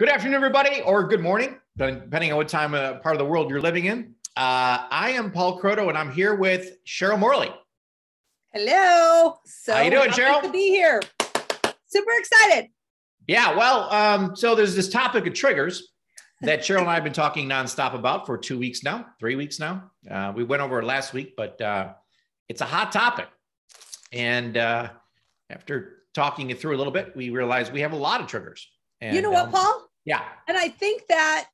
Good afternoon, everybody, or good morning, depending on what time part of the world you're living in. I am Paul Croto, and I'm here with Cheryl Morley. Hello. So how you doing, Cheryl? To be here. Super excited. Yeah, well, so there's this topic of triggers that Cheryl and I have been talking nonstop about for 2 weeks now, 3 weeks now. We went over it last week, but it's a hot topic. And after talking it through a little bit, we realized we have a lot of triggers. And, you know what, Paul? Yeah. And I think that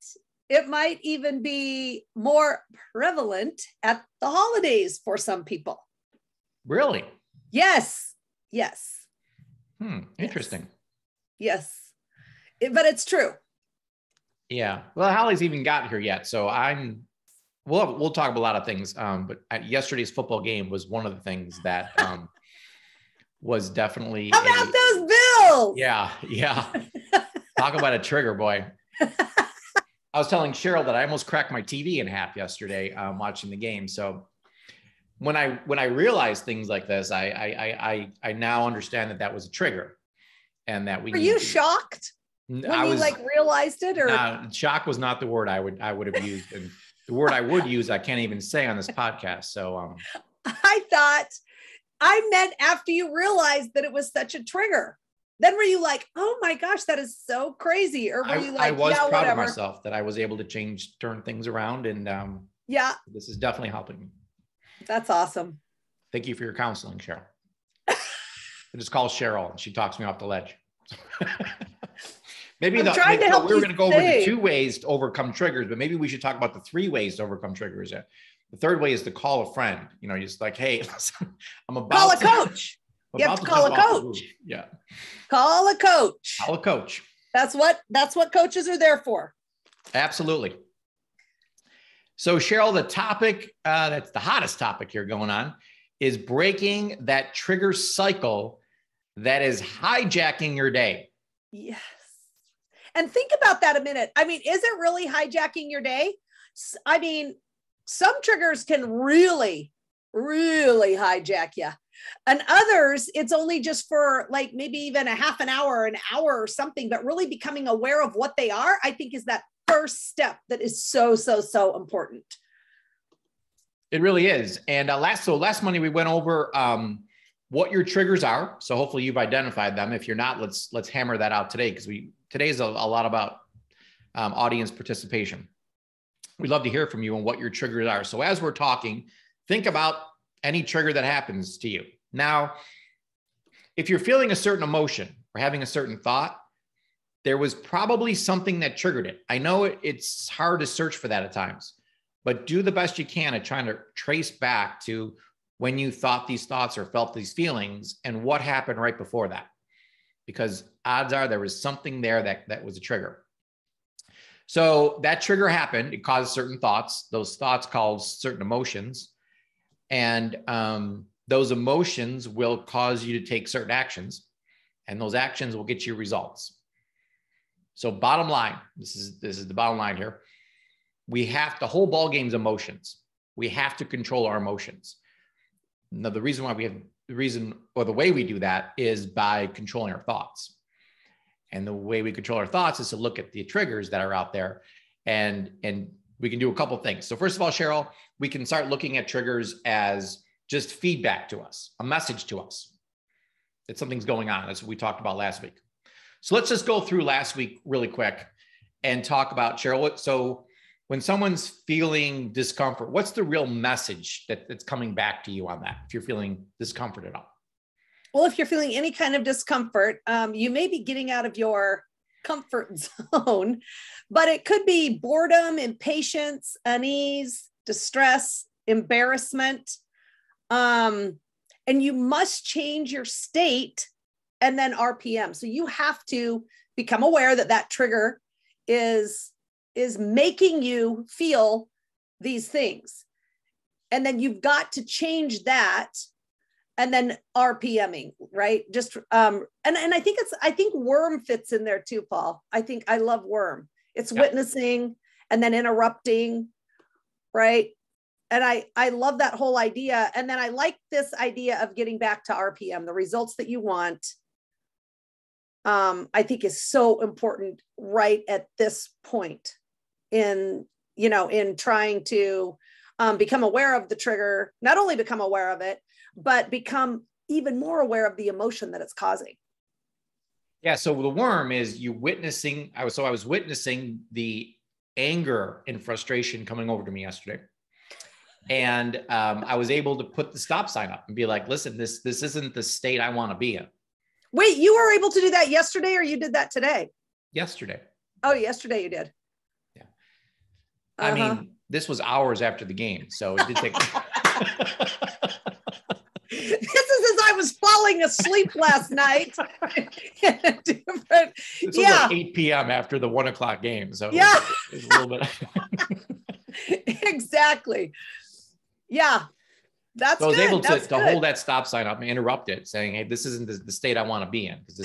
it might even be more prevalent at the holidays for some people. Really? Yes. Yes. Interesting. Yes. But it's true. Yeah. Well, Holly's even got here yet. So we'll talk about a lot of things. But yesterday's football game was one of the things that was definitely. How about those Bills? Yeah. Yeah. Talk about a trigger, boy. I was telling Cheryl that I almost cracked my TV in half yesterday watching the game. So when I realized things like this, I now understand that was a trigger, and that we. Were you shocked when you realized it, or? No, shock was not the word I would have used, and the word I would use I can't even say on this podcast. So I thought I meant after you realized that it was such a trigger. Then were you like, oh my gosh, that is so crazy? Or were you like, I was yeah, proud whatever. of myself that I was able to turn things around. And yeah, this is definitely helping me. That's awesome. Thank you for your counseling, Cheryl. I just call Cheryl and she talks me off the ledge. Maybe we were going to go over the 2 ways to overcome triggers, but maybe we should talk about the 3 ways to overcome triggers. The third way is to call a friend. You know, just like, hey, listen, I'm about call a coach. You have to call a coach. Yeah. Call a coach. Call a coach. That's what coaches are there for. Absolutely. So Cheryl, the topic that's the hottest topic here going on is breaking that trigger cycle that is hijacking your day. Yes. And think about that a minute. I mean, is it really hijacking your day? I mean, some triggers can really, really hijack you. And others, it's only just for like maybe even a half an hour or something, but really becoming aware of what they are, I think is that first step that is so, so, so important. It really is. And last Monday, we went over what your triggers are. So hopefully you've identified them. If you're not, let's hammer that out today, because today's a lot about audience participation. We'd love to hear from you on what your triggers are. So as we're talking, think about any trigger that happens to you. Now, if you're feeling a certain emotion or having a certain thought, there was probably something that triggered it. I know it's hard to search for that at times, but do the best you can at trying to trace back to when you thought these thoughts or felt these feelings and what happened right before that. Because odds are there was something there that was a trigger. So that trigger happened. It caused certain thoughts. Those thoughts caused certain emotions. And those emotions will cause you to take certain actions, and those actions will get you results. So bottom line, this is the bottom line here. The whole ball game's emotions. We have to control our emotions. Now, the way we do that is by controlling our thoughts. And the way we control our thoughts is to look at the triggers that are out there, and we can do a couple of things. So first of all, Cheryl, we can start looking at triggers as just feedback to us, a message to us that something's going on. That's what we talked about last week. So let's just go through last week really quick and talk about, Cheryl. So when someone's feeling discomfort, what's the real message that's coming back to you on that, if you're feeling discomfort at all? Well, if you're feeling any kind of discomfort, you may be getting out of your comfort zone, but it could be boredom, impatience, unease, distress, embarrassment. And you must change your state and then RPM. So you have to become aware that trigger is making you feel these things. And then you've got to change that. And then RPMing, right? Just, and I think worm fits in there too, Paul. I love worm. It's witnessing and then interrupting, right? And I love that whole idea. And then I like this idea of getting back to RPM, the results that you want. I think is so important right at this point in, in trying to become aware of the trigger, not only become aware of it, but become even more aware of the emotion that it's causing. Yeah. So the worm is you witnessing. I was witnessing the anger and frustration coming over to me yesterday. And I was able to put the stop sign up and be like, listen, this isn't the state I want to be in. Wait, you were able to do that yesterday, or you did that today? Yesterday. Oh, yesterday you did. Yeah. I mean, this was hours after the game, so it did take. This is as I was falling asleep last night. This was like 8 p.m. after the 1 o'clock game. So yeah, it was a little bit. Exactly. Yeah. That's so I was good. able to hold that stop sign up and interrupt it, saying, hey, this isn't the state I want to be in, because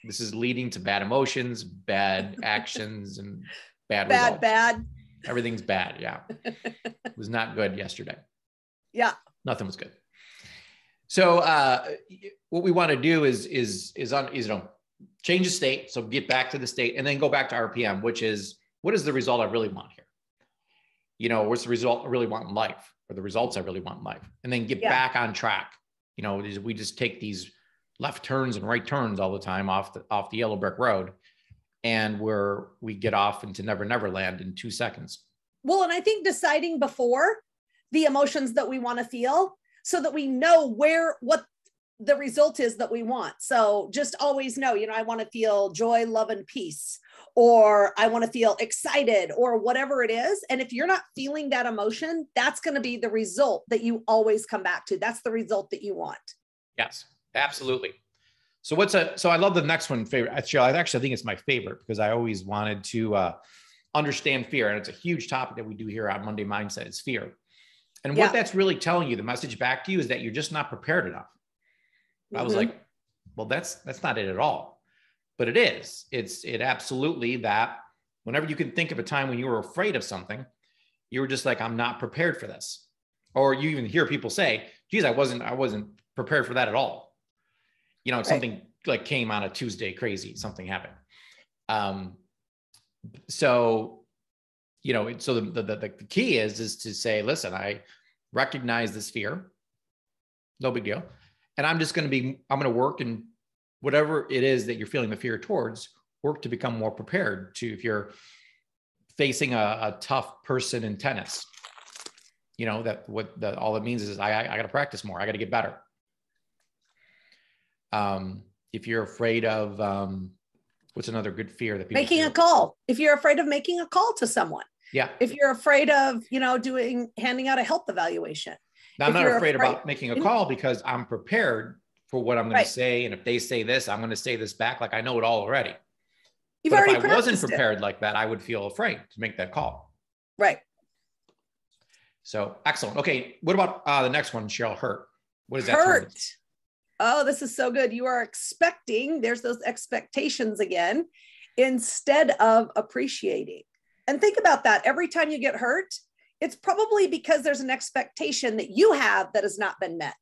this is leading to bad emotions, bad actions, and bad results. Bad. Everything's bad. Yeah. It was not good yesterday. Yeah. Nothing was good. So what we want to do is change the state. So get back to the state and then go back to RPM, which is, what is the result I really want here? What's the result I really want in life, or the results I really want in life? And then get back on track. We just take these left turns and right turns all the time off the yellow brick road. And we get off into Never Never Land in 2 seconds. Well, and I think deciding before the emotions that we want to feel, so that we know what the result is that we want. So just always know, I want to feel joy, love, and peace, or I want to feel excited, or whatever it is. And if you're not feeling that emotion, that's going to be the result that you always come back to. That's the result that you want. Yes, absolutely. So I love the next one, favorite. Actually, I think it's my favorite, because I always wanted to understand fear. And it's a huge topic that we do here on Monday Mindset, is fear. And what that's really telling you, the message back to you, is that you're just not prepared enough. Mm-hmm. I was like, well, that's not it at all. But it is. It absolutely that whenever you can think of a time when you were afraid of something, you were just like, I'm not prepared for this. Or you even hear people say, geez, I wasn't prepared for that at all. Something like came on a Tuesday, crazy, something happened. So the key is to say, listen, I recognize this fear, no big deal. And I'm going to work, and whatever it is that you're feeling the fear towards, work to become more prepared if you're facing a tough person in tennis, all it means is I got to practice more. I got to get better. If you're afraid of, what's another good fear that people making a call? If you're afraid of making a call to someone. Yeah. If you're afraid of, handing out a health evaluation. Now, I'm not afraid about making a call, because I'm prepared for what I'm going to say. And if they say this, I'm going to say this back. Like I know it all already. But if I wasn't prepared like that, I would feel afraid to make that call. Right. So excellent. Okay. What about the next one, Cheryl? Hurt. What is that? Hurt. Oh, this is so good. You are expecting, there's those expectations again, instead of appreciating. And think about that. Every time you get hurt, it's probably because there's an expectation that you have that has not been met.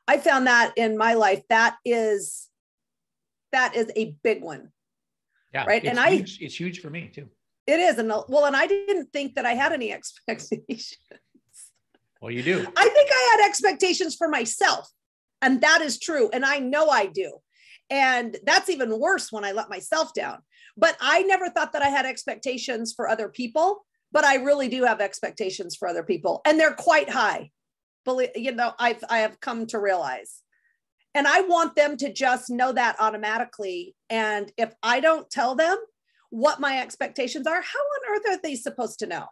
I found that in my life. That is a big one. Yeah. Right. It's huge for me too. It is. And I didn't think that I had any expectations. Well, you do. I think I had expectations for myself. And that is true. And I know I do. And that's even worse when I let myself down. But I never thought that I had expectations for other people, but I really do have expectations for other people. And they're quite high. I have come to realize. And I want them to just know that automatically. And if I don't tell them what my expectations are, how on earth are they supposed to know?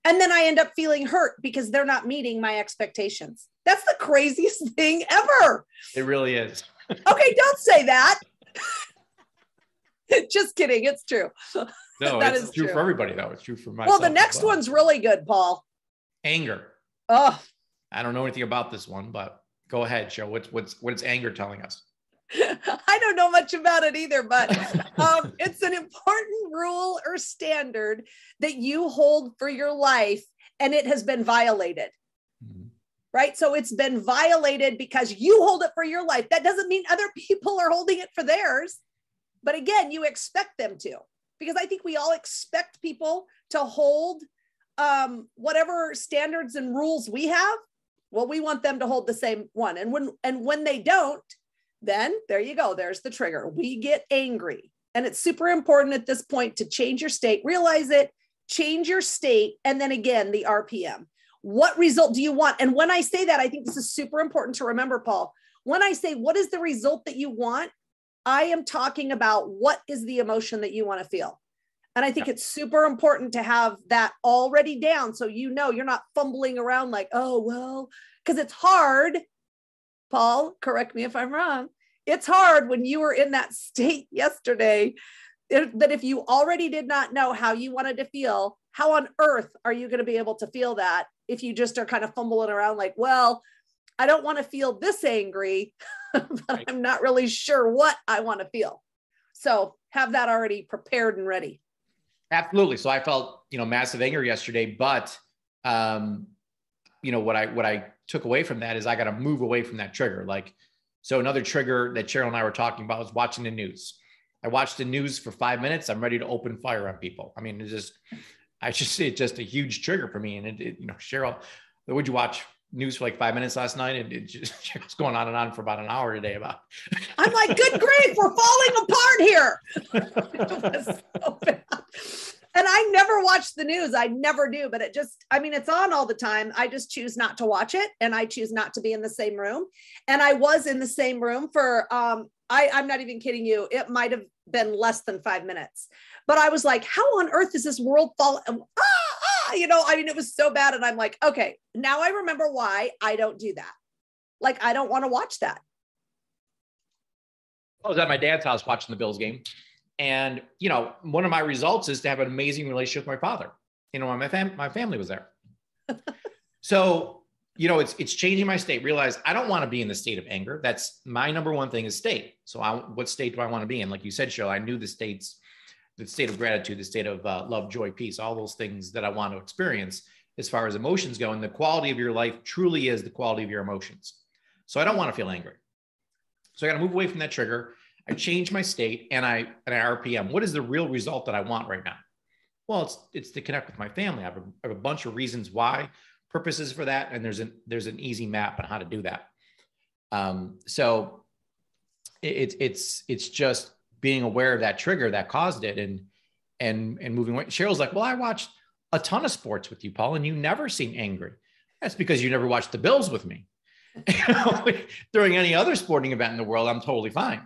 And then I end up feeling hurt because they're not meeting my expectations. That's the craziest thing ever. It really is. Okay, don't say that. Just kidding. It's true. No, it's true for everybody, though. It's true for myself. Well, the next one's really good, Paul. Anger. Oh, I don't know anything about this one, but go ahead, Joe. What's anger telling us? I don't know much about it either, but it's an important rule or standard that you hold for your life, and it has been violated. Mm-hmm. Right? So it's been violated because you hold it for your life. That doesn't mean other people are holding it for theirs. But again, you expect them to, because I think we all expect people to hold whatever standards and rules we have. Well, we want them to hold the same one. And when they don't, then there you go. There's the trigger. We get angry. And it's super important at this point to change your state, realize it, change your state. And then again, the RPM. What result do you want? And when I say that, I think this is super important to remember, Paul. When I say, what is the result that you want? I am talking about what is the emotion that you want to feel. And I think it's super important to have that already down. So, you know, you're not fumbling around like, oh, well, because it's hard. Paul, correct me if I'm wrong. It's hard when you were in that state yesterday that if you already did not know how you wanted to feel, how on earth are you going to be able to feel that if you just are kind of fumbling around like, well, I don't want to feel this angry, but Right. I'm not really sure what I want to feel. So have that already prepared and ready. Absolutely. So I felt, massive anger yesterday, but, what I took away from that is I got to move away from that trigger. So another trigger that Cheryl and I were talking about was watching the news. I watched the news for 5 minutes. I'm ready to open fire on people. I mean, it's just a huge trigger for me. And Cheryl, would you watch news for like 5 minutes last night? And it just was going on and on for about an hour today about. I'm like, good grief, we're falling apart here. It was so bad. And I never watch the news. I never do, but it's on all the time. I just choose not to watch it. And I choose not to be in the same room. And I was in the same room for, I'm not even kidding you. It might've been less than 5 minutes, but I was like, how on earth is this world falling? It was so bad. And I'm like, okay, now I remember why I don't do that. Like, I don't want to watch that. I was at my dad's house watching the Bills game. And, one of my results is to have an amazing relationship with my father. My family was there. So, it's changing my state. Realize I don't want to be in the state of anger. That's my number one thing is state. So what state do I want to be in? Like you said, Cheryl, I knew the state of gratitude, the state of love, joy, peace, all those things that I want to experience as far as emotions go. And the quality of your life truly is the quality of your emotions. So I don't want to feel angry. So I got to move away from that trigger. I change my state and I RPM. What is the real result that I want right now? Well, it's to connect with my family. I have a bunch of reasons why, purposes for that. And there's an easy map on how to do that. So it's just being aware of that trigger that caused it and moving away. Cheryl's like, well, I watched a ton of sports with you, Paul, and you never seem angry. That's because you never watched the Bills with me. During any other sporting event in the world, I'm totally fine.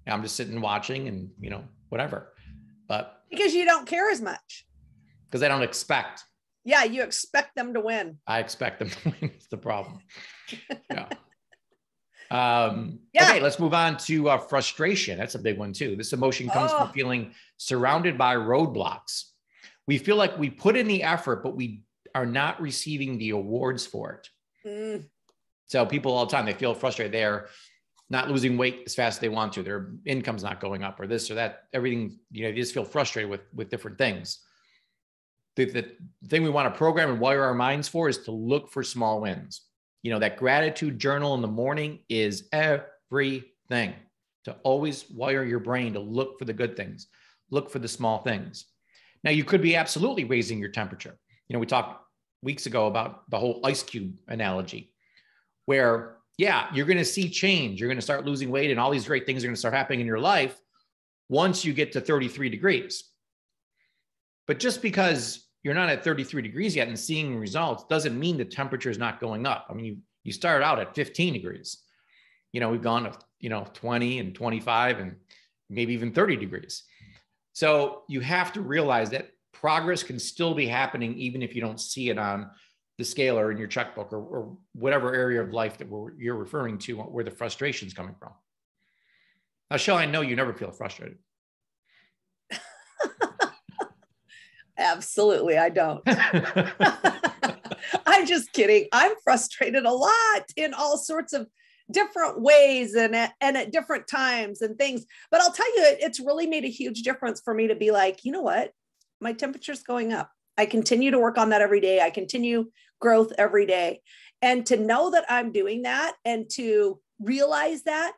I'm just sitting watching and, whatever. But because you don't care as much. Because I don't expect. Yeah, you expect them to win. I expect them to win. It's the problem. Yeah. Yeah. Okay, let's move on to frustration. That's a big one too. This emotion comes from feeling surrounded by roadblocks. We feel like we put in the effort, but we are not receiving the awards for it. Mm. So people all the time, they feel frustrated. They're not losing weight as fast as they want to. Their income's not going up or this or that. Everything, they just feel frustrated with different things. The thing we want to program and wire our minds for is to look for small wins. That gratitude journal in the morning is everything. To always wire your brain to look for the good things, look for the small things. Now, you could be absolutely raising your temperature. We talked weeks ago about the whole ice cube analogy, where, yeah, you're going to see change. You're going to start losing weight and all these great things are going to start happening in your life once you get to 33 degrees. But just because you're not at 33 degrees yet and seeing results doesn't mean the temperature is not going up. I mean, you started out at 15 degrees. We've gone to, 20 and 25 and maybe even 30 degrees. So you have to realize that progress can still be happening even if you don't see it on the scale or in your checkbook or whatever area of life that you're referring to where the frustration is coming from. Now, Shell, I know you never feel frustrated. Absolutely, I don't. I'm just kidding. I'm frustrated a lot in all sorts of different ways and at different times and things. But I'll tell you, it's really made a huge difference for me to be like, you know what? My temperature's going up. I continue to work on that every day. I continue growth every day. And to know that I'm doing that and to realize that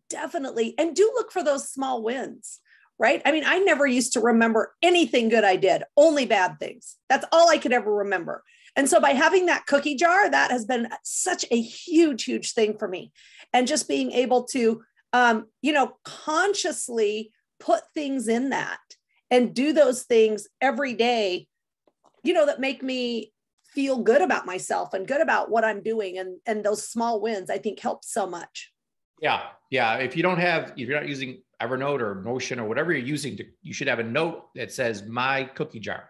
definitely. And do look for those small wins, right? I mean, I never used to remember anything good I did, only bad things. That's all I could ever remember. And so by having that cookie jar, that has been such a huge, huge thing for me. And just being able to, consciously put things in that and do those things every day, that make me feel good about myself and good about what I'm doing. And those small wins, I think, help so much. Yeah. Yeah. If you're not using Evernote or Notion or whatever you're using, you should have a note that says my cookie jar.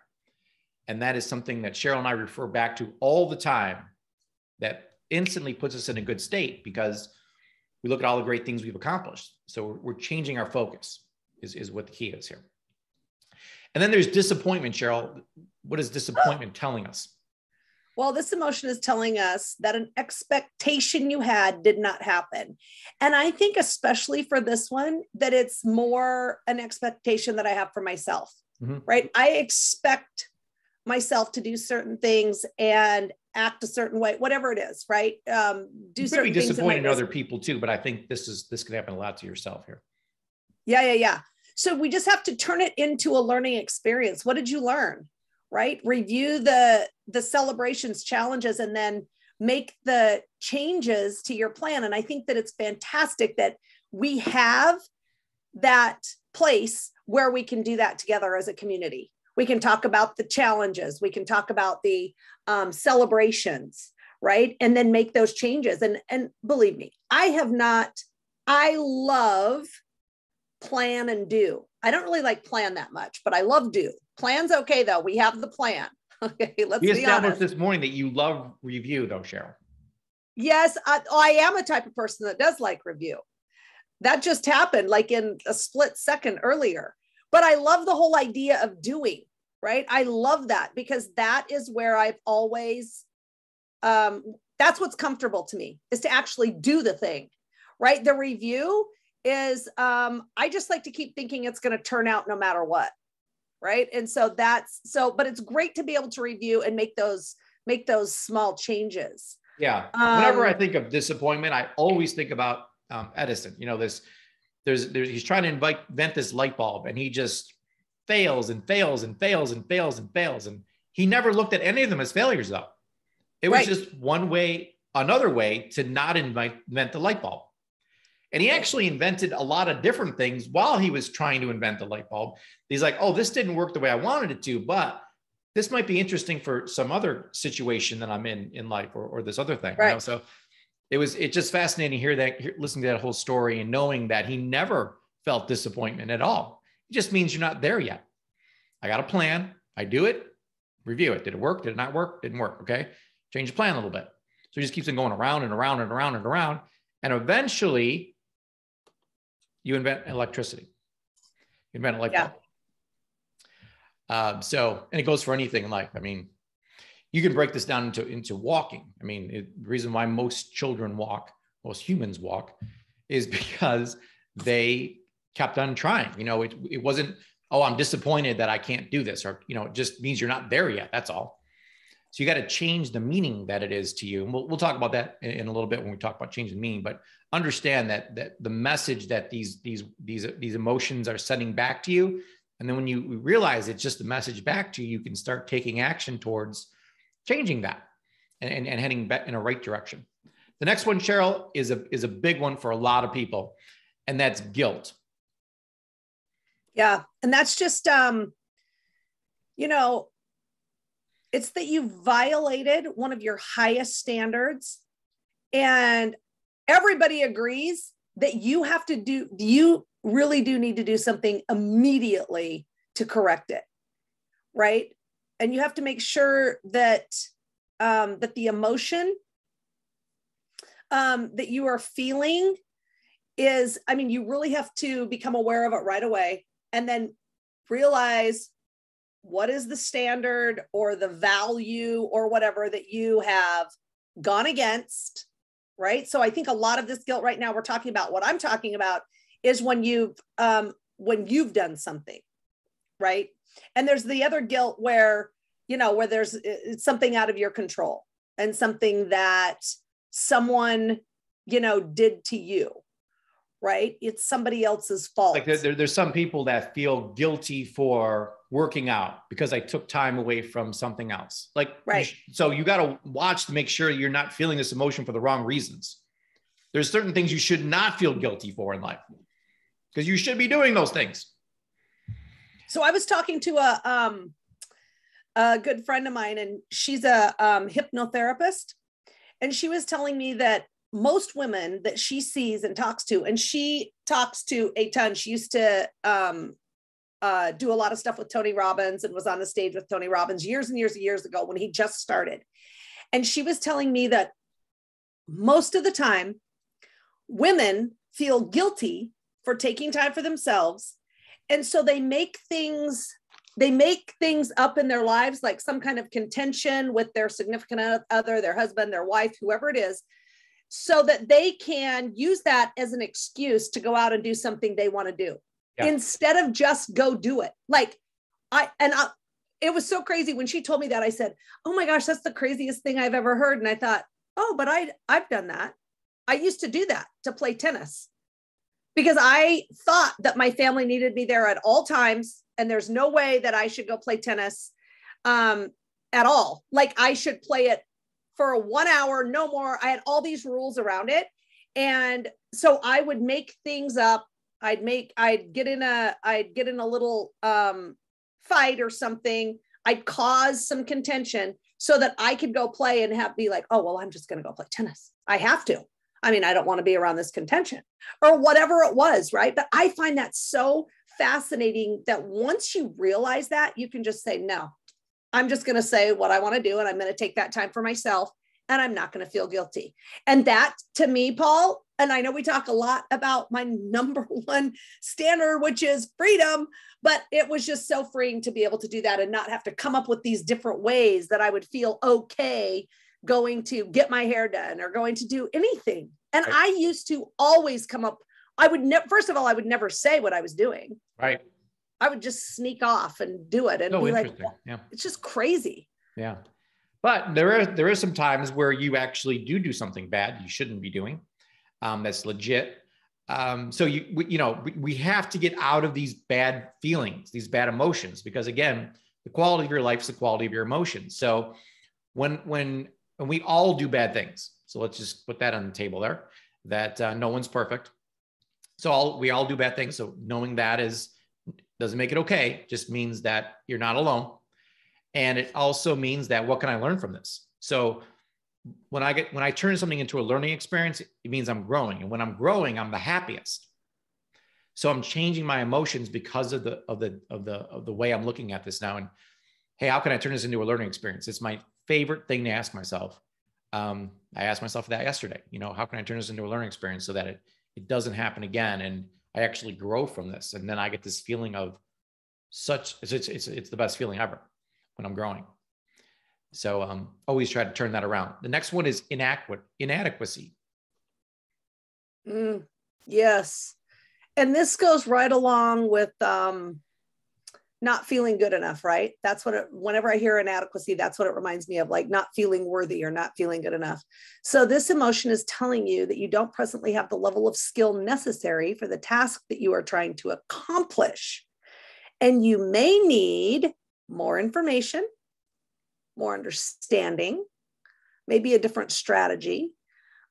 And that is something that Cheryl and I refer back to all the time that instantly puts us in a good state because we look at all the great things we've accomplished. So we're changing our focus is what the key is here. And then there's disappointment, Cheryl. What is disappointment telling us? Well, this emotion is telling us that an expectation you had did not happen. And I think especially for this one, that it's more an expectation that I have for myself, right? I expect myself to do certain things and act a certain way, whatever it is, right? Do certain things. Disappointed in other people too, but I think this can happen a lot to yourself here. Yeah. So we just have to turn it into a learning experience. What did you learn, right? Review the celebrations, challenges, and then make the changes to your plan. And I think that it's fantastic that we have that place where we can do that together as a community. We can talk about the challenges. We can talk about the celebrations, right? And then make those changes. And believe me, I love plan and do. I don't really like plan that much, but I love do. Plan's okay though. We have the plan. Okay, let's be honest. We established this morning that you love review though, Cheryl. Yes, I am a type of person that does like review. That just happened like in a split second earlier. But I love the whole idea of doing, right? I love that because that is where I've always, that's what's comfortable to me, is to actually do the thing, right? The review is, I just like to keep thinking it's going to turn out no matter what, right? And so but it's great to be able to review and make those small changes. Yeah. Whenever I think of disappointment, I always think about Edison. He's trying to invent this light bulb and he just fails and fails and fails and fails and fails. And he never looked at any of them as failures though. It was just another way to not invent the light bulb. And he actually invented a lot of different things while he was trying to invent the light bulb. He's like, oh, this didn't work the way I wanted it to, but this might be interesting for some other situation that I'm in life or this other thing. Right. So it's just fascinating listening to that whole story and knowing that he never felt disappointment at all. It just means you're not there yet. I got a plan. I do it, review it. Did it work? Did it not work? Didn't work. Okay. Change the plan a little bit. So he just keeps on going around and around and around and around. And eventually you invent electricity. You invent a light bulb. And it goes for anything in life. I mean, you can break this down into walking. I mean, the reason why most humans walk is because they kept on trying. It wasn't, oh, I'm disappointed that I can't do this, or, it just means you're not there yet. That's all. So you got to change the meaning that it is to you. And we'll talk about that in a little bit when we talk about changing meaning, but understand that the message that these emotions are sending back to you. And then when you realize it's just a message back to you, you can start taking action towards changing that and heading back in a right direction. The next one, Cheryl, is a big one for a lot of people, and that's guilt. Yeah. And that's just, it's that you violated one of your highest standards, and everybody agrees that you really do need to do something immediately to correct it. Right. And you have to make sure that, that the emotion that you are feeling is, you really have to become aware of it right away and then realize what is the standard or the value or whatever that you have gone against, right? So I think a lot of this guilt right now, we're talking about, what I'm talking about is when you've done something, right? And there's the other guilt where, where there's something out of your control and something that someone, did to you, right? It's somebody else's fault. Like there's some people that feel guilty for working out because I took time away from something else. Like, right. So you got to watch to make sure you're not feeling this emotion for the wrong reasons. There's certain things you should not feel guilty for in life because you should be doing those things. So I was talking to a good friend of mine, and she's a hypnotherapist. And she was telling me that most women that she sees and talks to, and she talks to a ton. She used to do a lot of stuff with Tony Robbins and was on the stage with Tony Robbins years and years and years ago when he just started. And she was telling me that most of the time, women feel guilty for taking time for themselves. And so they make things up in their lives, like some kind of contention with their significant other, their husband, their wife, whoever it is, so that they can use that as an excuse to go out and do something they want to do instead of just go do it. Like it was so crazy when she told me that. I said, oh my gosh, that's the craziest thing I've ever heard. And I thought, oh, but I've done that. I used to do that, to play tennis, because I thought that my family needed me there at all times. And there's no way that I should go play tennis at all. Like I should play it for 1 hour, no more. I had all these rules around it. And so I would make things up. I'd get in a little fight or something. I'd cause some contention so that I could go play and be like, oh, well, I'm just going to go play tennis. I have to. I mean, I don't want to be around this contention or whatever it was. Right. But I find that so fascinating that once you realize that, you can just say, no, I'm just going to say what I want to do. And I'm going to take that time for myself. And I'm not going to feel guilty. And that to me, Paul, and I know we talk a lot about my number one standard, which is freedom, but it was just so freeing to be able to do that and not have to come up with these different ways that I would feel okay going to get my hair done or going to do anything. And right. I used to always come up. First of all, I would never say what I was doing. Right. I would just sneak off and do it and be like, yeah. It's just crazy. Yeah. But there are some times where you actually do something bad you shouldn't be doing. That's legit. So we have to get out of these bad feelings, these bad emotions, because again, the quality of your life is the quality of your emotions. So when we all do bad things, so let's just put that on the table there, that no one's perfect. So we all do bad things. So knowing that doesn't make it okay, just means that you're not alone. And it also means that what can I learn from this? So when I turn something into a learning experience, it means I'm growing. And when I'm growing, I'm the happiest. So I'm changing my emotions because of the way I'm looking at this now. And hey, how can I turn this into a learning experience? It's my favorite thing to ask myself. I asked myself that yesterday. How can I turn this into a learning experience so that it doesn't happen again, and I actually grow from this? And then I get this feeling of it's the best feeling ever when I'm growing. So always try to turn that around. The next one is inadequacy. Yes. And this goes right along with not feeling good enough, right? That's whenever I hear inadequacy, that's what it reminds me of, like not feeling worthy or not feeling good enough. So this emotion is telling you that you don't presently have the level of skill necessary for the task that you are trying to accomplish. And you may need more information, more understanding, maybe a different strategy.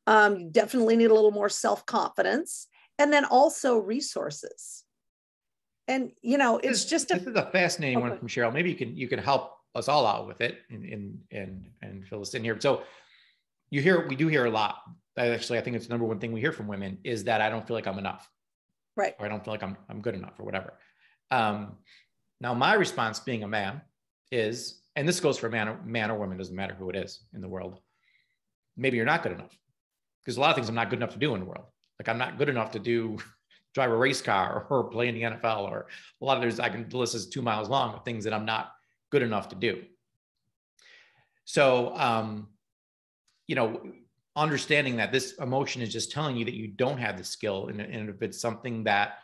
You definitely need a little more self-confidence, and then also resources. And, it's just this is a fascinating one from Cheryl. Maybe you can help us all out with it and fill us in here. So we do hear a lot. Actually, I think it's the number one thing we hear from women is that I don't feel like I'm enough. Right. Or I don't feel like I'm good enough or whatever. Now, my response being a man is, and this goes for man or woman, doesn't matter who it is in the world. Maybe you're not good enough, because a lot of things I'm not good enough to do in the world. Like I'm not good enough to drive a race car or play in the NFL, or a lot of the list is 2 miles long of things that I'm not good enough to do. So, understanding that this emotion is just telling you that you don't have the skill, and if it's something that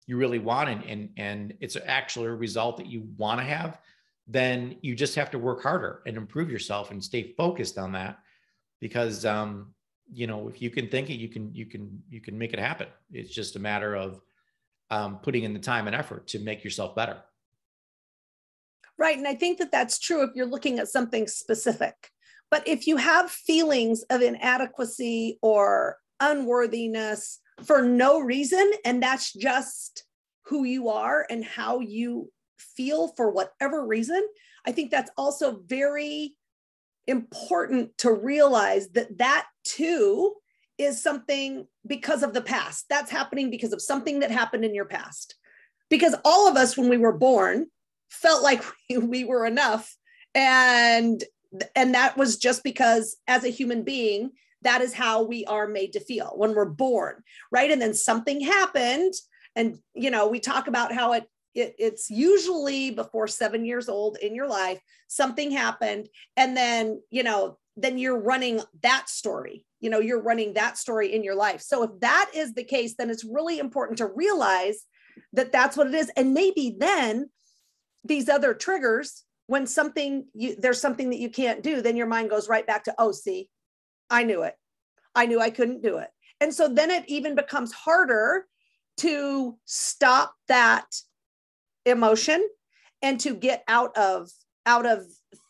you really want and it's actually a result that you want to have, then you just have to work harder and improve yourself and stay focused on that, because if you can think it, you can make it happen. It's just a matter of putting in the time and effort to make yourself better. Right. And I think that that's true if you're looking at something specific. But if you have feelings of inadequacy or unworthiness for no reason, and that's just who you are and how you feel for whatever reason, I think that's also very important to realize that that too is something because of the past. That's happening because of something that happened in your past. Because all of us, when we were born, felt like we were enough. And that was just because as a human being, that is how we are made to feel when we're born, right? And then something happened. And, we talk about how it's usually before 7 years old in your life, something happened. And then, then you're running that story, you're running that story in your life. So if that is the case, then it's really important to realize that that's what it is. And maybe then these other triggers, when there's something that you can't do, then your mind goes right back to, oh, see, I knew it. I knew I couldn't do it. And so then it even becomes harder to stop that emotion and to get out of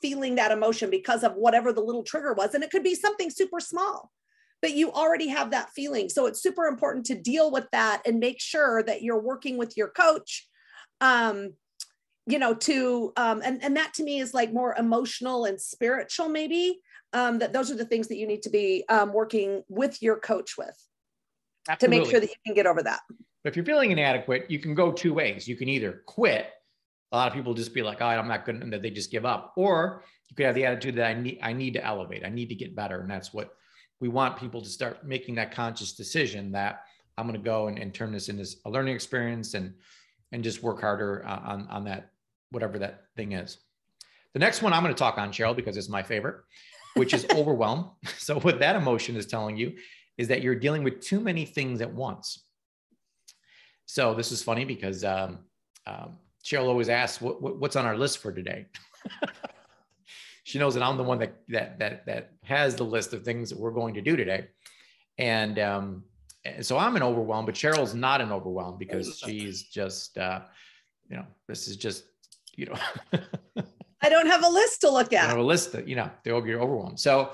feeling that emotion because of whatever the little trigger was. And it could be something super small, but you already have that feeling. So it's super important to deal with that and make sure that you're working with your coach, and that to me is like more emotional and spiritual, maybe, that those are the things that you need to be working with your coach with. Absolutely. To make sure that you can get over that. If you're feeling inadequate, you can go two ways. You can either quit. A lot of people just be like, oh, I'm not good, and that they just give up. Or you could have the attitude that I need to elevate. I need to get better. And that's what we want people to start making, that conscious decision that I'm going to go and turn this into a learning experience and just work harder on that, whatever that thing is. The next one I'm going to talk on, Cheryl, because it's my favorite, which is overwhelm. So what that emotion is telling you is that you're dealing with too many things at once. So this is funny because Cheryl always asks, what's on our list for today? She knows that I'm the one that has the list of things that we're going to do today. And so I'm an overwhelm, but Cheryl's not an overwhelm because she's just, this is just, I don't have a list to look at. I have a list that, you're overwhelmed. So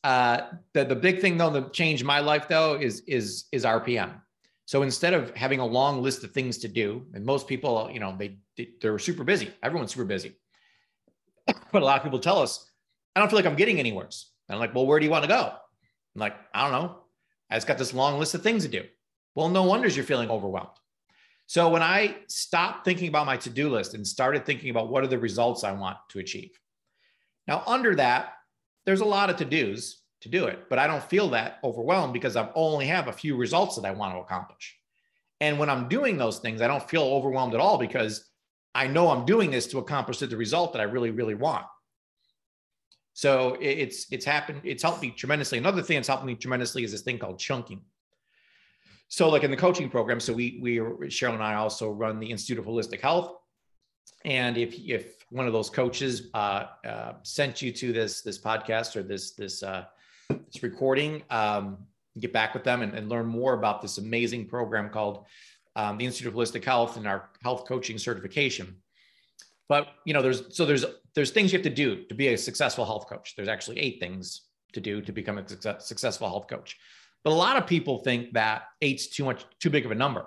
the big thing though, that changed my life though, is RPM. So instead of having a long list of things to do, and most people, they're super busy. Everyone's super busy. But a lot of people tell us, I don't feel like I'm getting anywhere. And I'm like, well, where do you want to go? I'm like, I don't know. I just got this long list of things to do. Well, no wonders you're feeling overwhelmed. So when I stopped thinking about my to-do list and started thinking about what are the results I want to achieve. Now, under that, there's a lot of to-dos to do it, but I don't feel that overwhelmed because I only have a few results that I want to accomplish. And when I'm doing those things, I don't feel overwhelmed at all because I know I'm doing this to accomplish the result that I really, really want. So it's helped me tremendously. Another thing that's helped me tremendously is this thing called chunking. So like in the coaching program, so Cheryl and I also run the Institute of Holistic Health. And if one of those coaches sent you to this podcast or this recording, get back with them and learn more about this amazing program called the Institute of Holistic Health and our health coaching certification. But there's things you have to do to be a successful health coach. There's actually 8 things to do to become a successful health coach. But a lot of people think that 8's too big of a number.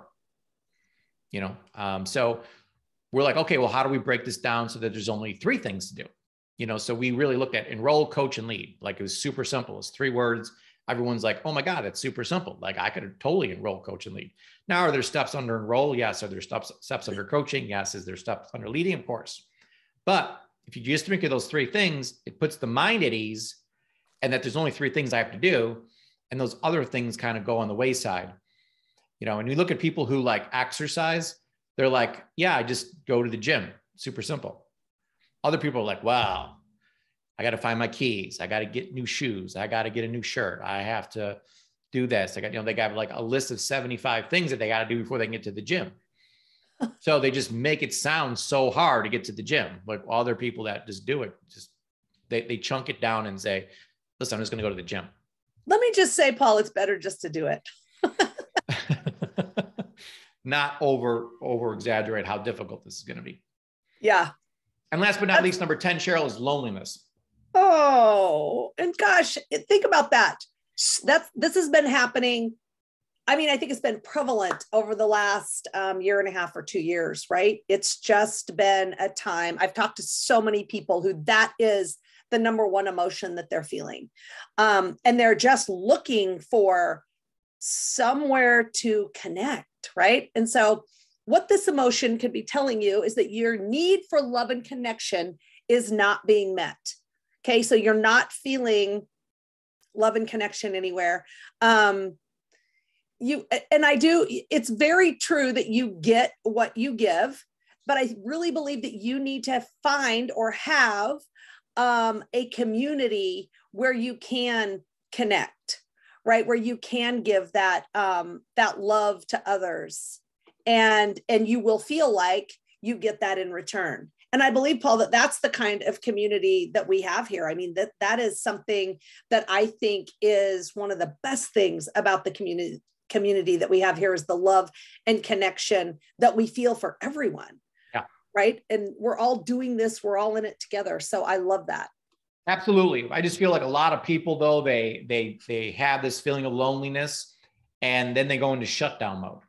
So we're like, okay, well, how do we break this down so that there's only 3 things to do? So we really looked at enroll, coach, and lead. Like it was super simple. It's 3 words. Everyone's like, oh my God, that's super simple. Like I could totally enroll, coach, and lead. Now, are there steps under enroll? Yes. Are there steps under coaching? Yes. Is there steps under leading? Of course. But if you just think of those 3 things, it puts the mind at ease and that there's only 3 things I have to do. And those other things kind of go on the wayside. When you look at people who like exercise, they're like, yeah, I just go to the gym. Super simple. Other people are like, wow, I got to find my keys. I got to get new shoes. I got to get a new shirt. I have to do this. They got like a list of 75 things that they got to do before they can get to the gym. So they just make it sound so hard to get to the gym. Like other people that just do it, they chunk it down and say, listen, I'm just going to go to the gym. Let me just say, Paul, it's better just to do it. Not over exaggerate how difficult this is going to be. Yeah. And last but not least, number 10, Cheryl, is loneliness. Oh, and gosh, think about that. This has been happening. I mean, I think it's been prevalent over the last year and a half or 2 years, right? It's just been a time. I've talked to so many people who that is the number one emotion that they're feeling. And they're just looking for somewhere to connect, right? And so what this emotion could be telling you is that your need for love and connection is not being met. Okay, so you're not feeling love and connection anywhere. It's very true that you get what you give, but I really believe that you need to find or have a community where you can connect, right? Where you can give that love to others, and you will feel like you get that in return. And I believe, Paul, that that's the kind of community that we have here. I mean, that is something that I think is one of the best things about the community that we have here, is the love and connection that we feel for everyone. Yeah. Right. And we're all doing this. We're all in it together. So I love that. Absolutely. I just feel like a lot of people, though, they have this feeling of loneliness, and then they go into shutdown mode.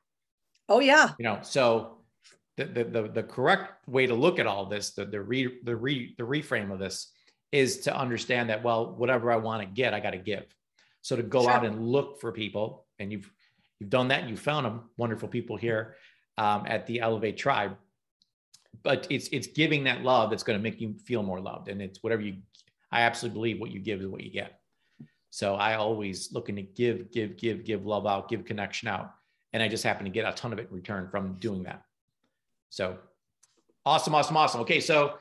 Oh, yeah. So the correct way to look at all this, the reframe of this, is to understand that, well, whatever I want to get, I got to give. So to go out and look for people, and you've done that, and you found them, wonderful people here at the Elevate Tribe. But it's giving that love that's going to make you feel more loved, and it's whatever I absolutely believe what you give is what you get. So I always looking to give love out, give connection out, and I just happen to get a ton of it in return from doing that. So awesome. Okay, so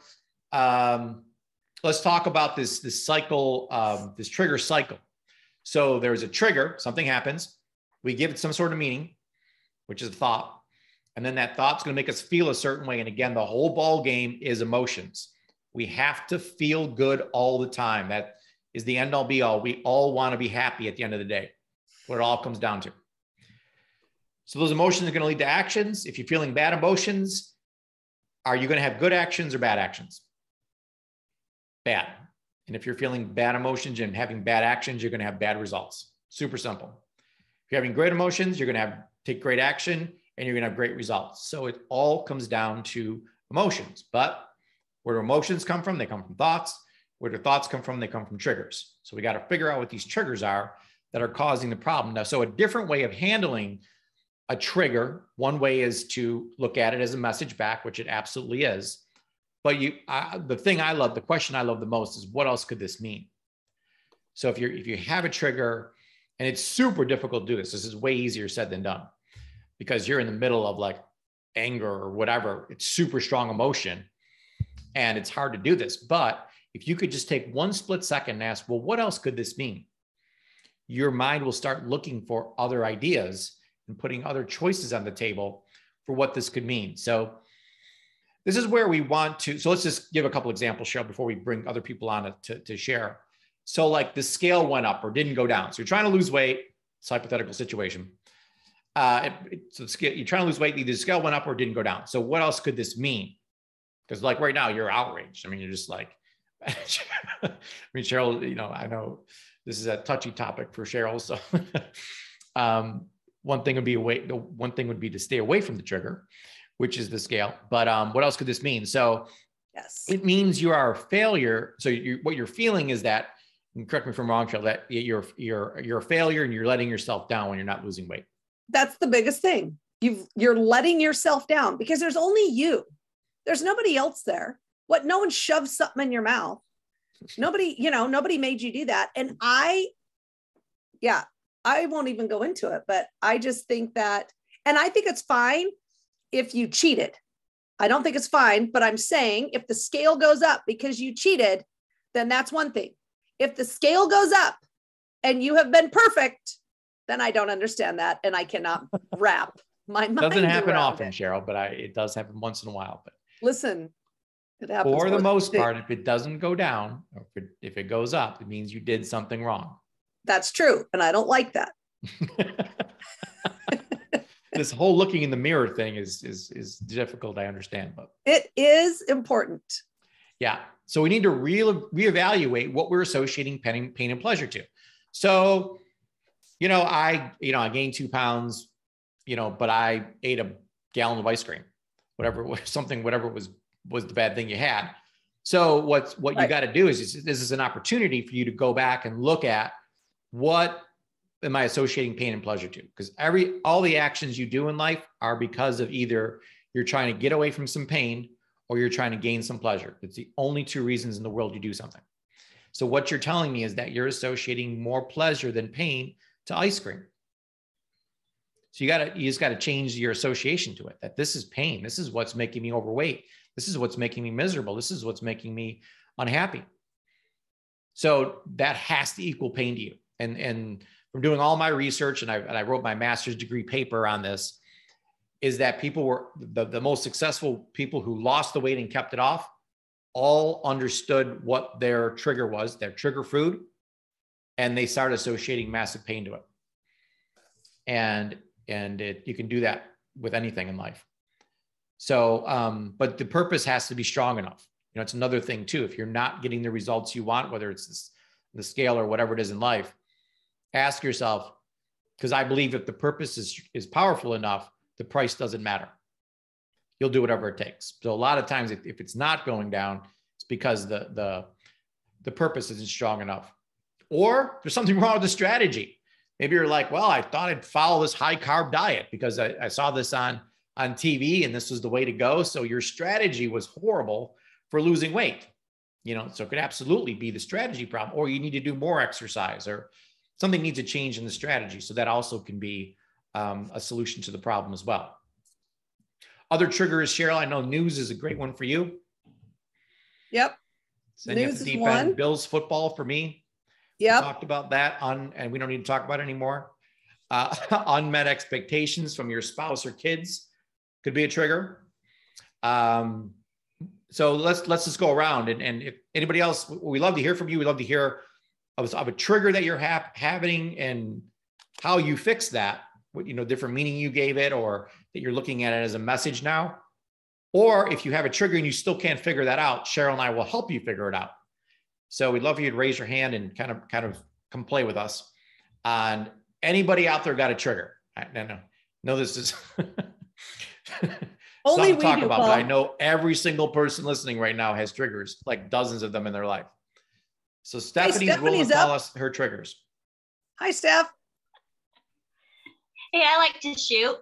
let's talk about this cycle, this trigger cycle. So there's a trigger, something happens, we give it some sort of meaning, which is a thought, and then that thought's going to make us feel a certain way. And again, the whole ball game is emotions. We have to feel good all the time. That is the end all be all. We all want to be happy at the end of the day, what it all comes down to. So those emotions are going to lead to actions. If you're feeling bad emotions, are you going to have good actions or bad actions? Bad. And if you're feeling bad emotions and having bad actions, you're going to have bad results. Super simple. If you're having great emotions, you're going to take great action, and you're going to have great results. So it all comes down to emotions. But where do emotions come from? They come from thoughts. Where do thoughts come from? They come from triggers. So we got to figure out what these triggers are that are causing the problem. Now, so a different way of handling a trigger, one way is to look at it as a message back, which it absolutely is. But the question I love the most is, what else could this mean? So if you have a trigger, and it's super difficult to do this is way easier said than done, because you're in the middle of like anger or whatever. It's super strong emotion, and it's hard to do this. But if you could just take one split second and ask, well, what else could this mean? Your mind will start looking for other ideas and putting other choices on the table for what this could mean. So this is where we want to, so let's just give a couple examples, Cheryl, before we bring other people on to share. So like the scale went up or didn't go down. So you're trying to lose weight, it's a hypothetical situation. You're trying to lose weight, either the scale went up or didn't go down. So what else could this mean? Because like right now, you're outraged. I mean, you're just like, I mean, Cheryl, I know this is a touchy topic for Cheryl. So one thing would be to stay away from the trigger, which is the scale. But what else could this mean? So yes, it means you are a failure. So what you're feeling is that, and correct me if I'm wrong, Cheryl, that you're a failure and you're letting yourself down when you're not losing weight. That's the biggest thing. You're letting yourself down because there's only you. There's nobody else there. No one shoved something in your mouth. Nobody made you do that. And I won't even go into it, but I just think that, and I think it's fine if you cheated. I don't think it's fine, but I'm saying if the scale goes up because you cheated, then that's one thing. If the scale goes up and you have been perfect, then I don't understand that. And I cannot wrap my mind. Doesn't happen often, it. Cheryl, but it does happen once in a while. But listen, it happens for the most part, if it doesn't go down, or if it goes up, it means you did something wrong. That's true. And I don't like that. This whole looking in the mirror thing is difficult. I understand, but it is important. Yeah. So we need to reevaluate what we're associating pain and pleasure to. So, I gained 2 pounds, but I ate a gallon of ice cream, whatever was the bad thing you had. So what right. You got to do is this is an opportunity for you to go back and look at what am I associating pain and pleasure to? Because all the actions you do in life are because of either you're trying to get away from some pain or you're trying to gain some pleasure. It's the only two reasons in the world you do something. So what you're telling me is that you're associating more pleasure than pain to ice cream. So you just got to change your association to it, that this is pain. This is what's making me overweight. This is what's making me miserable. This is what's making me unhappy. So that has to equal pain to you. And from doing all my research, and I wrote my master's degree paper on this, is that people were the most successful people who lost the weight and kept it off, all understood what their trigger was, their trigger food, and they started associating massive pain to it. And you can do that with anything in life. So, but the purpose has to be strong enough. It's another thing too. If you're not getting the results you want, whether it's the scale or whatever it is in life, ask yourself, because I believe if the purpose is powerful enough, the price doesn't matter. You'll do whatever it takes. So a lot of times, if it's not going down, it's because the purpose isn't strong enough, or there's something wrong with the strategy. Maybe you're like, well, I thought I'd follow this high carb diet because I saw this on TV and this was the way to go. So your strategy was horrible for losing weight. So it could absolutely be the strategy problem, or you need to do more exercise, or something needs to change in the strategy. So that also can be a solution to the problem as well. Other triggers, Cheryl, I know news is a great one for you. Yep. So news is one. Bills football for me. Yep. We talked about that and we don't need to talk about it anymore. Unmet expectations from your spouse or kids could be a trigger. So let's just go around and if anybody else, we love to hear from you. We love to hear of a trigger that you're having and how you fix that. What, different meaning you gave it, or that you're looking at it as a message now. Or if you have a trigger and you still can't figure that out, Cheryl and I will help you figure it out. So we'd love for you to raise your hand and kind of come play with us. On anybody out there got a trigger? No, this is only we talk do, about, Paul. but I know every single person listening right now has triggers, like dozens of them in their life. So Stephanie's willing to tell us her triggers. Hi, Steph. Hey, I like to shoot.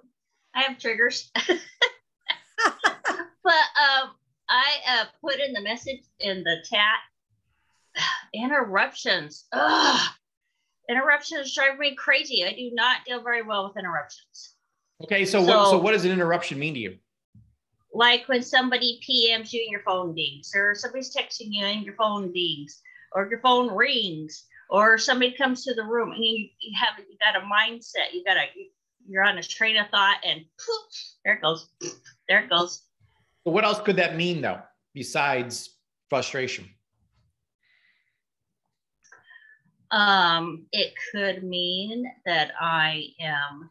I have triggers. But I put in the message in the chat, interruptions. Ugh. Interruptions drive me crazy. I do not deal very well with interruptions. Okay, so what does an interruption mean to you? Like when somebody PMs you and your phone dings, or somebody's texting you and your phone dings, or your phone rings, or somebody comes to the room and you got a mindset, you're on a train of thought and poof, there it goes. There it goes. But what else could that mean though, besides frustration? It could mean that I am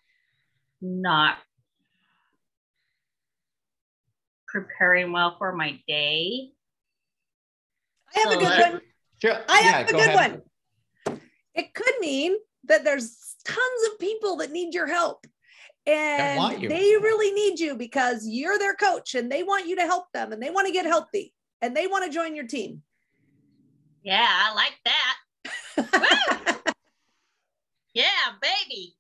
not preparing well for my day. I have a good one. Sure. I have a good one. It could mean that there's tons of people that need your help and they really need you because you're their coach and they want you to help them and they want to get healthy and they want to join your team. Yeah, I like that. Yeah, baby.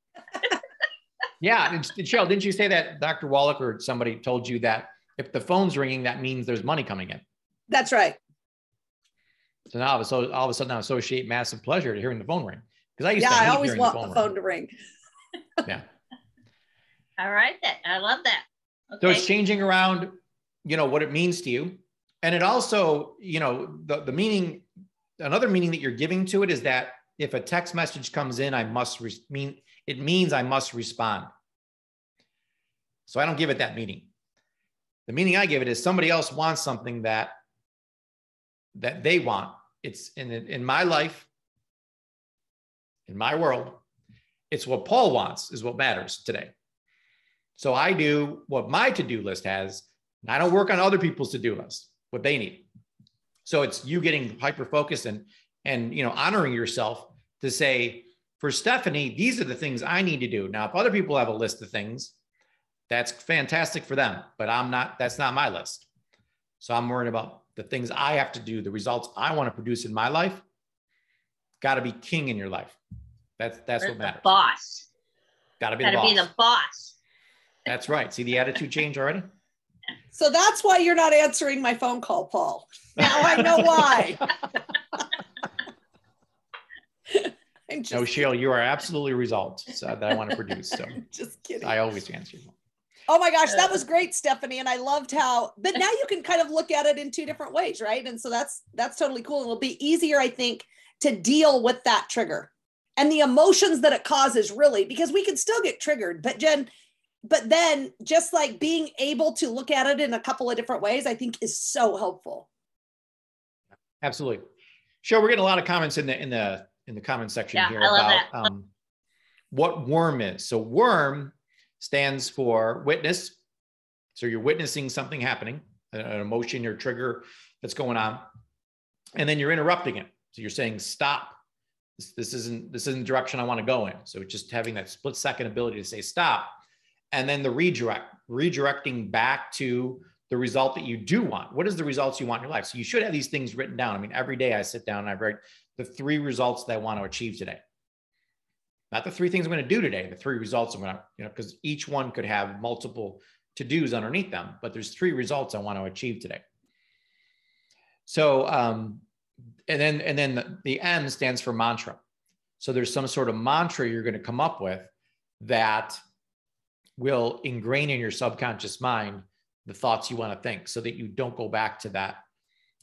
Yeah. And Cheryl, didn't you say that Dr. Wallach or somebody told you that if the phone's ringing, that means there's money coming in? That's right. So now all of a sudden I associate massive pleasure to hearing the phone ring. Because I always want the phone to ring. Yeah. All right. I love that. Okay. So it's changing around, what it means to you. And it also, the meaning, another meaning that you're giving to it is that if a text message comes in, it means I must respond. So I don't give it that meaning. The meaning I give it is somebody else wants something that they want. It's in my life. In my world, it's what Paul wants is what matters today. So I do what my to-do list has, and I don't work on other people's to-do list, what they need. So it's you getting hyper-focused and honoring yourself to say, for Stephanie, these are the things I need to do. Now, if other people have a list of things, that's fantastic for them, but that's not my list. So I'm worried about the things I have to do, the results I want to produce in my life. Got to be king in your life. That's what matters. Boss. Got to be the boss. Be the boss. That's right. See the attitude change already? So that's why you're not answering my phone call, Paul. Now I know why. No, Sheila, you are absolutely a result that I want to produce. So just kidding. I always answer you. Oh my gosh, that was great, Stephanie. And I loved but now you can kind of look at it in two different ways, right? And so that's totally cool. And it'll be easier, I think, to deal with that trigger and the emotions that it causes, really, because we can still get triggered. But then just like being able to look at it in a couple of different ways, I think is so helpful. Absolutely. Sure. We're getting a lot of comments in the comment section here about what worm is. So worm stands for witness. So you're witnessing something happening, an emotion or trigger that's going on, and then you're interrupting it. So you're saying, stop. This isn't the direction I want to go in. So just having that split second ability to say stop, and then the redirecting back to the result that you do want. What is the results you want in your life? So you should have these things written down. I mean, every day I sit down and I write the 3 results that I want to achieve today. Not the 3 things I'm going to do today, the 3 results I'm going to, because each one could have multiple to-dos underneath them, but there's 3 results I want to achieve today. So, and then the M stands for mantra. So there's some sort of mantra you're going to come up with that will ingrain in your subconscious mind the thoughts you want to think so that you don't go back to that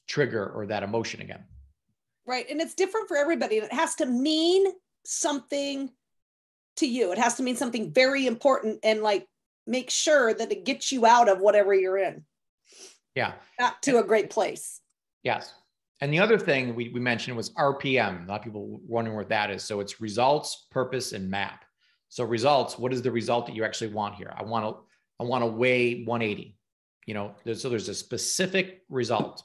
trigger or that emotion again. Right. And it's different for everybody. It has to mean something to you. It has to mean something very important and like make sure that it gets you out of whatever you're in. Yeah. Not to a great place. Yes. And the other thing we mentioned was RPM. A lot of people wondering what that is. So it's results, purpose, and map. So results, what is the result that you actually want here? I want to weigh 180. So there's a specific result.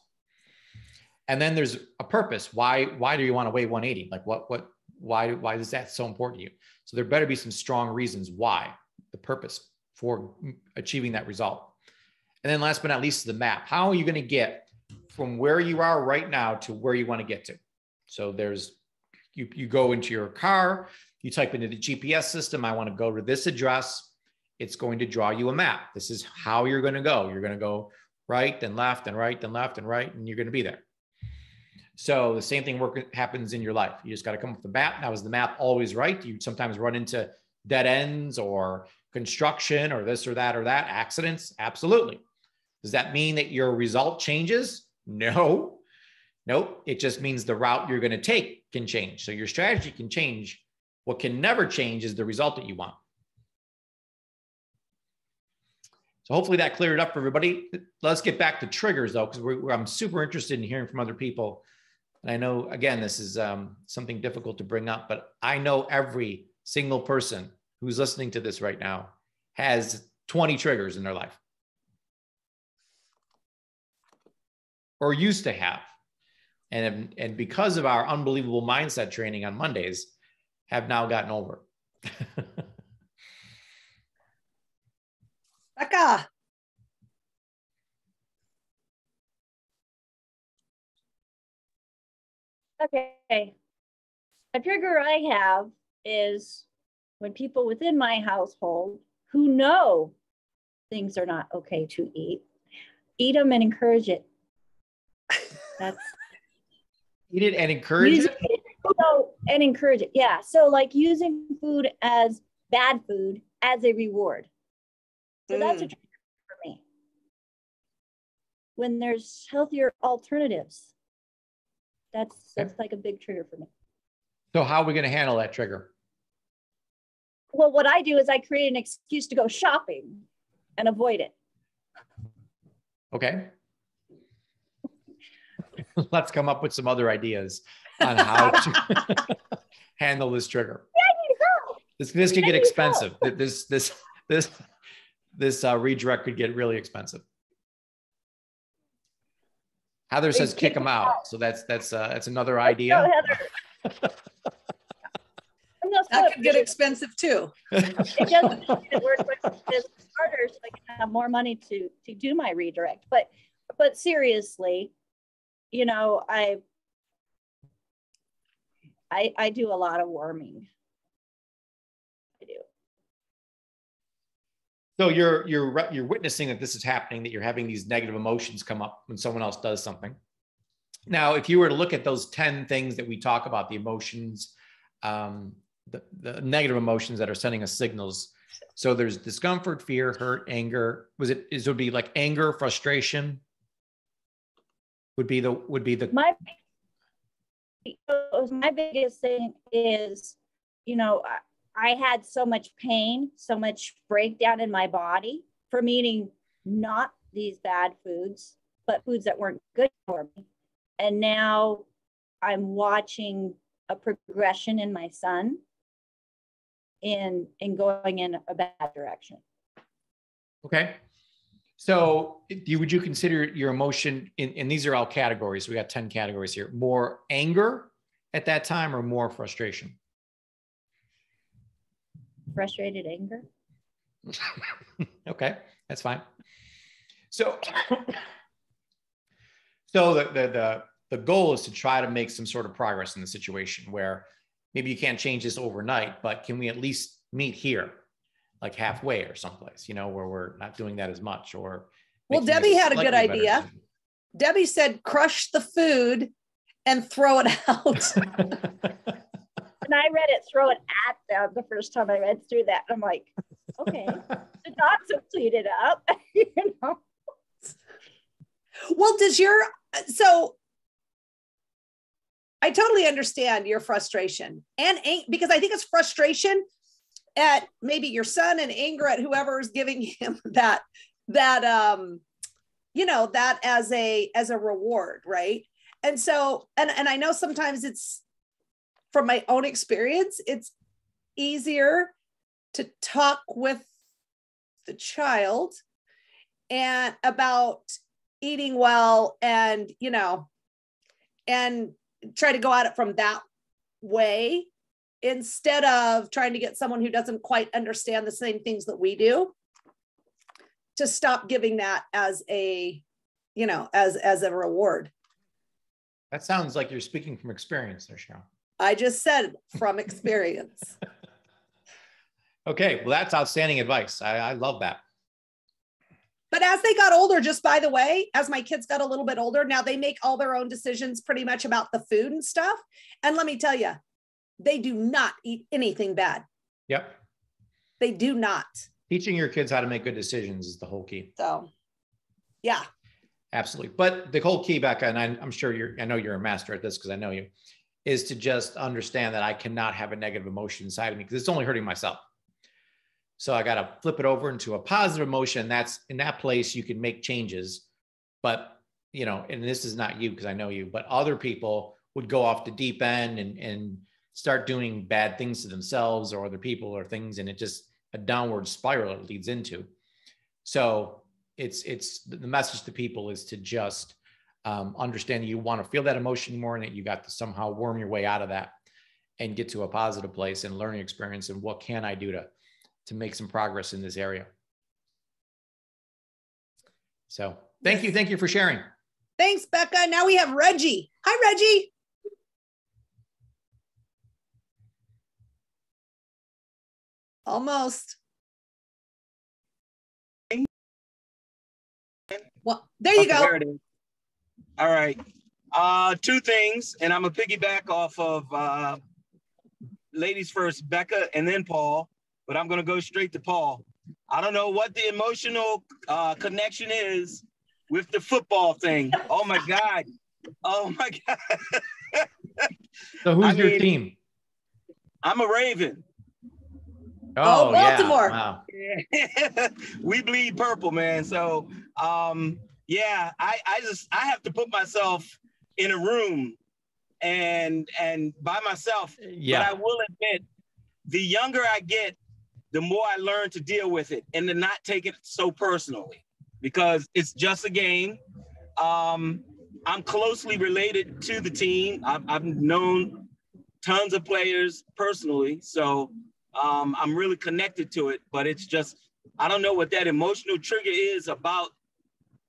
And then there's a purpose. Why do you want to weigh 180? Like why is that so important to you? So there better be some strong reasons why, the purpose for achieving that result. And then last but not least, the map. How are you going to get from where you are right now to where you want to get to? So you go into your car, you type into the GPS system, I want to go to this address. It's going to draw you a map. This is how you're going to go. You're going to go right, then left, then right, then left, and right, and you're going to be there. So the same thing happens in your life. You just got to come up with the map. Now, is the map always right? You sometimes run into dead ends or construction or this or that accidents. Absolutely. Does that mean that your result changes? No. Nope. It just means the route you're going to take can change. So your strategy can change. What can never change is the result that you want. So hopefully that cleared it up for everybody. Let's get back to triggers though, because I'm super interested in hearing from other people. And I know, again, this is something difficult to bring up, but I know every single person who's listening to this right now has 20 triggers in their life. Or used to have. And because of our unbelievable mindset training on Mondays, have now gotten over. Becca. Okay. A trigger I have is when people within my household who know things are not okay to eat them and encourage it. That's eat it and encourage it? And encourage it. Yeah. So like using food as bad food as a reward. So that's a trigger for me. When there's healthier alternatives, that's like a big trigger for me. So how are we going to handle that trigger? Well, what I do is I create an excuse to go shopping and avoid it. Okay. Let's come up with some other ideas on how to handle this trigger. There you go. This could get expensive. This redirect could get really expensive. Heather says kick them out. So that's another idea. That could get expensive too. It doesn't work with starters, so I can have more money to do my redirect. But seriously, you know, I do a lot of worming. I do. So you're witnessing that this is happening, that you're having these negative emotions come up when someone else does something. Now, if you were to look at those 10 things that we talk about, the emotions, the negative emotions that are sending us signals. So there's discomfort, fear, hurt, anger. It would be like anger, frustration would be the my biggest thing is, you know, I had so much pain, so much breakdown in my body from eating not these bad foods, but foods that weren't good for me. And now I'm watching a progression in my son in going in a bad direction. Okay. So would you consider your emotion, and these are all categories, we got 10 categories here, more anger at that time or more frustration? Frustrated anger. Okay, that's fine. So the goal is to try to make some sort of progress in the situation where maybe you can't change this overnight, but can we at least meet here, like halfway or someplace, you know, where we're not doing that as much? Or well, Debbie had a good idea. Debbie said, crush the food and throw it out. And I read it, throw it at them the first time I read through that. I'm like, okay, the dogs have cleaned it up, you know. Well, so I totally understand your frustration and because I think it's frustration at maybe your son and anger at whoever is giving him that you know, that as a reward, right? And so, and I know sometimes it's, from my own experience, it's easier to talk with the child and about eating well and, you know, and try to go at it from that way instead of trying to get someone who doesn't quite understand the same things that we do to stop giving that as a, you know, as a reward. That sounds like you're speaking from experience there, Cheryl. I just said from experience. Okay, well, that's outstanding advice. I love that. But as they got older, just by the way, as my kids got a little bit older, now they make all their own decisions pretty much about the food and stuff. And let me tell you, they do not eat anything bad. Yep. They do not. Teaching your kids how to make good decisions is the whole key. So, yeah. Absolutely. But the whole key, Becca, and I'm sure I know you're a master at this because I know you, is to just understand that I cannot have a negative emotion inside of me because it's only hurting myself. So I got to flip it over into a positive emotion. That's in that place you can make changes. But, you know, and this is not you because I know you, but other people would go off the deep end and start doing bad things to themselves or other people or things. And it just a downward spiral it leads into. So it's the message to people is to just understand that you want to feel that emotion more and that you got to somehow worm your way out of that and get to a positive place and learning experience. And what can I do to make some progress in this area? So thank you. Thank you for sharing. Thanks, Becca. Now we have Reggie. Hi, Reggie. Almost. Well, there you go. There it is. All right. Two things, and I'm going to piggyback off of ladies first, Becca, and then Paul, but I'm going to go straight to Paul. I don't know what the emotional connection is with the football thing. Oh, my God. Oh, my God. So who's your team? I'm a Raven. Oh, Baltimore. Yeah. Wow. We bleed purple, man. So, yeah, I have to put myself in a room and by myself. Yeah. But I will admit, the younger I get, the more I learn to deal with it and to not take it so personally, because it's just a game. I'm closely related to the team. I've known tons of players personally, so I'm really connected to it. But it's just, I don't know what that emotional trigger is about.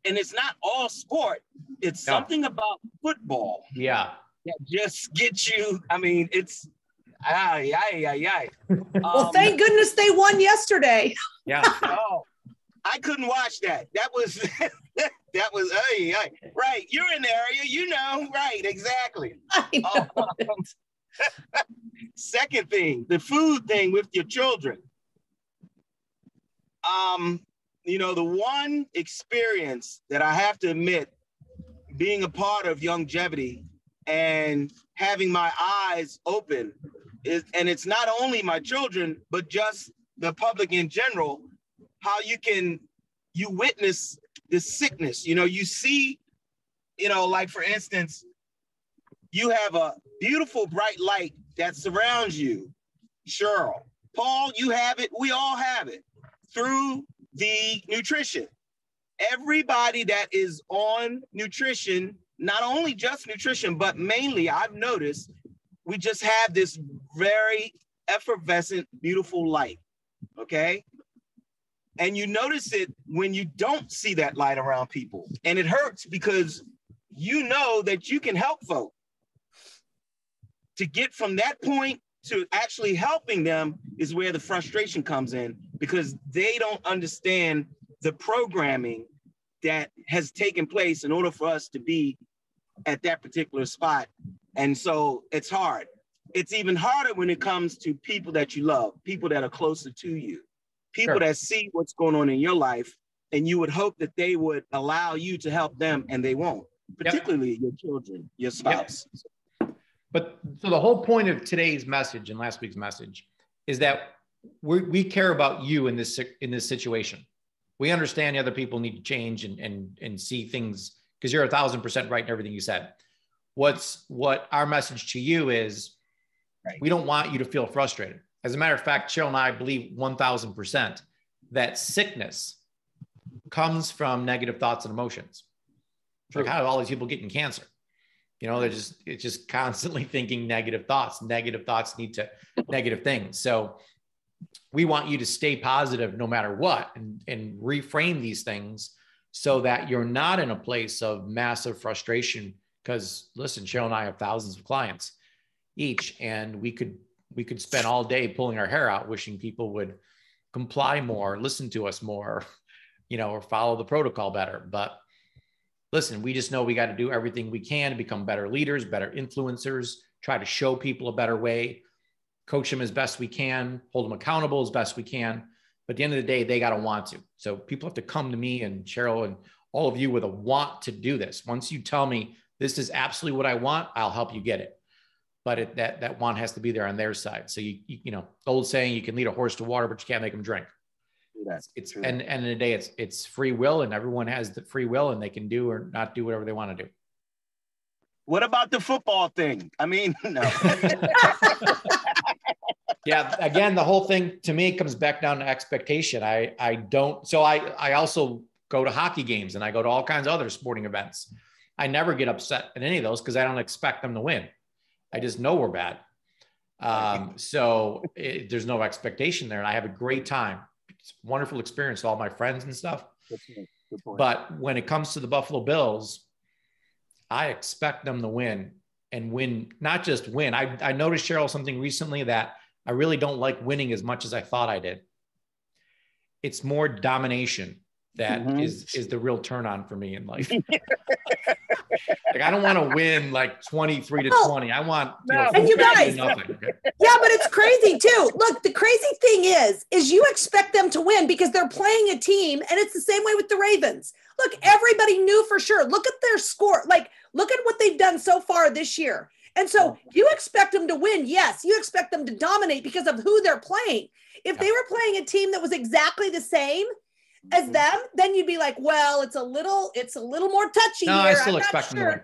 And it's not all sport. It's something about football. Yeah. That just gets you. I mean, it's, Well, thank goodness they won yesterday. Yeah. Oh, I couldn't watch that. That was, that was, right. You're in the area, you know, right, exactly. I know. Second thing, the food thing with your children. You know, the one experience that I have to admit, being a part of longevity and having my eyes open is, and it's not only my children, but just the public in general, how you witness this sickness. You know, you see, you know, like for instance, you have a beautiful bright light that surrounds you. Cheryl, Paul, you have it, we all have it through the nutrition. Everybody that is on nutrition, not only just nutrition, but mainly I've noticed we just have this very effervescent, beautiful light, okay? And you notice it when you don't see that light around people. And it hurts because you know that you can help folk. To get from that point to actually helping them is where the frustration comes in, because they don't understand the programming that has taken place in order for us to be at that particular spot. And so it's hard. It's even harder when it comes to people that you love, people that are closer to you, people that see what's going on in your life, and you would hope that they would allow you to help them, and they won't, particularly your children, your spouse. But so the whole point of today's message and last week's message is that we care about you in this situation. We understand the other people need to change and see things, because you're 1,000% right in everything you said. What our message to you is, we don't want you to feel frustrated. As a matter of fact, Cheryl and I believe 1,000% that sickness comes from negative thoughts and emotions. Like, how do all these people getting cancer? You know, it's just constantly thinking negative thoughts. Negative thoughts lead to negative things. So we want you to stay positive no matter what, and reframe these things so that you're not in a place of massive frustration. Because listen, Cheryl and I have thousands of clients each, and we could spend all day pulling our hair out, wishing people would comply more, listen to us more, you know, or follow the protocol better. But listen, we just know we got to do everything we can to become better leaders, better influencers, try to show people a better way, coach them as best we can, hold them accountable as best we can. But at the end of the day, they got to want to. So people have to come to me and Cheryl and all of you with a want to do this. Once you tell me this is absolutely what I want, I'll help you get it. But that want has to be there on their side. So you know, the old saying, you can lead a horse to water, but you can't make them drink. It's and in the day, it's free will, and everyone has the free will, and they can do or not do whatever they want to do. What about the football thing? I mean, no. Yeah, again, the whole thing to me comes back down to expectation. I don't. So I also go to hockey games, and I go to all kinds of other sporting events. I never get upset at any of those because I don't expect them to win. I just know we're bad. So there's no expectation there, and I have a great time. It's a wonderful experience with all my friends and stuff. Good point. But when it comes to the Buffalo Bills, I expect them to win, and win, not just win. I noticed, Cheryl, something recently that I really don't like winning as much as I thought I did. It's more domination that is the real turn on for me in life. Like, I don't want to win like 23-20. I want, and you guys, nothing. Okay? Yeah, but it's crazy too. Look, the crazy thing is you expect them to win because they're playing a team, and it's the same way with the Ravens. Look, everybody knew for sure. Look at their score. Like, look at what they've done so far this year. And so you expect them to win. Yes, you expect them to dominate because of who they're playing. If they were playing a team that was exactly the same as them, then you'd be like, well, it's a little more touchy here. I still expect them to win.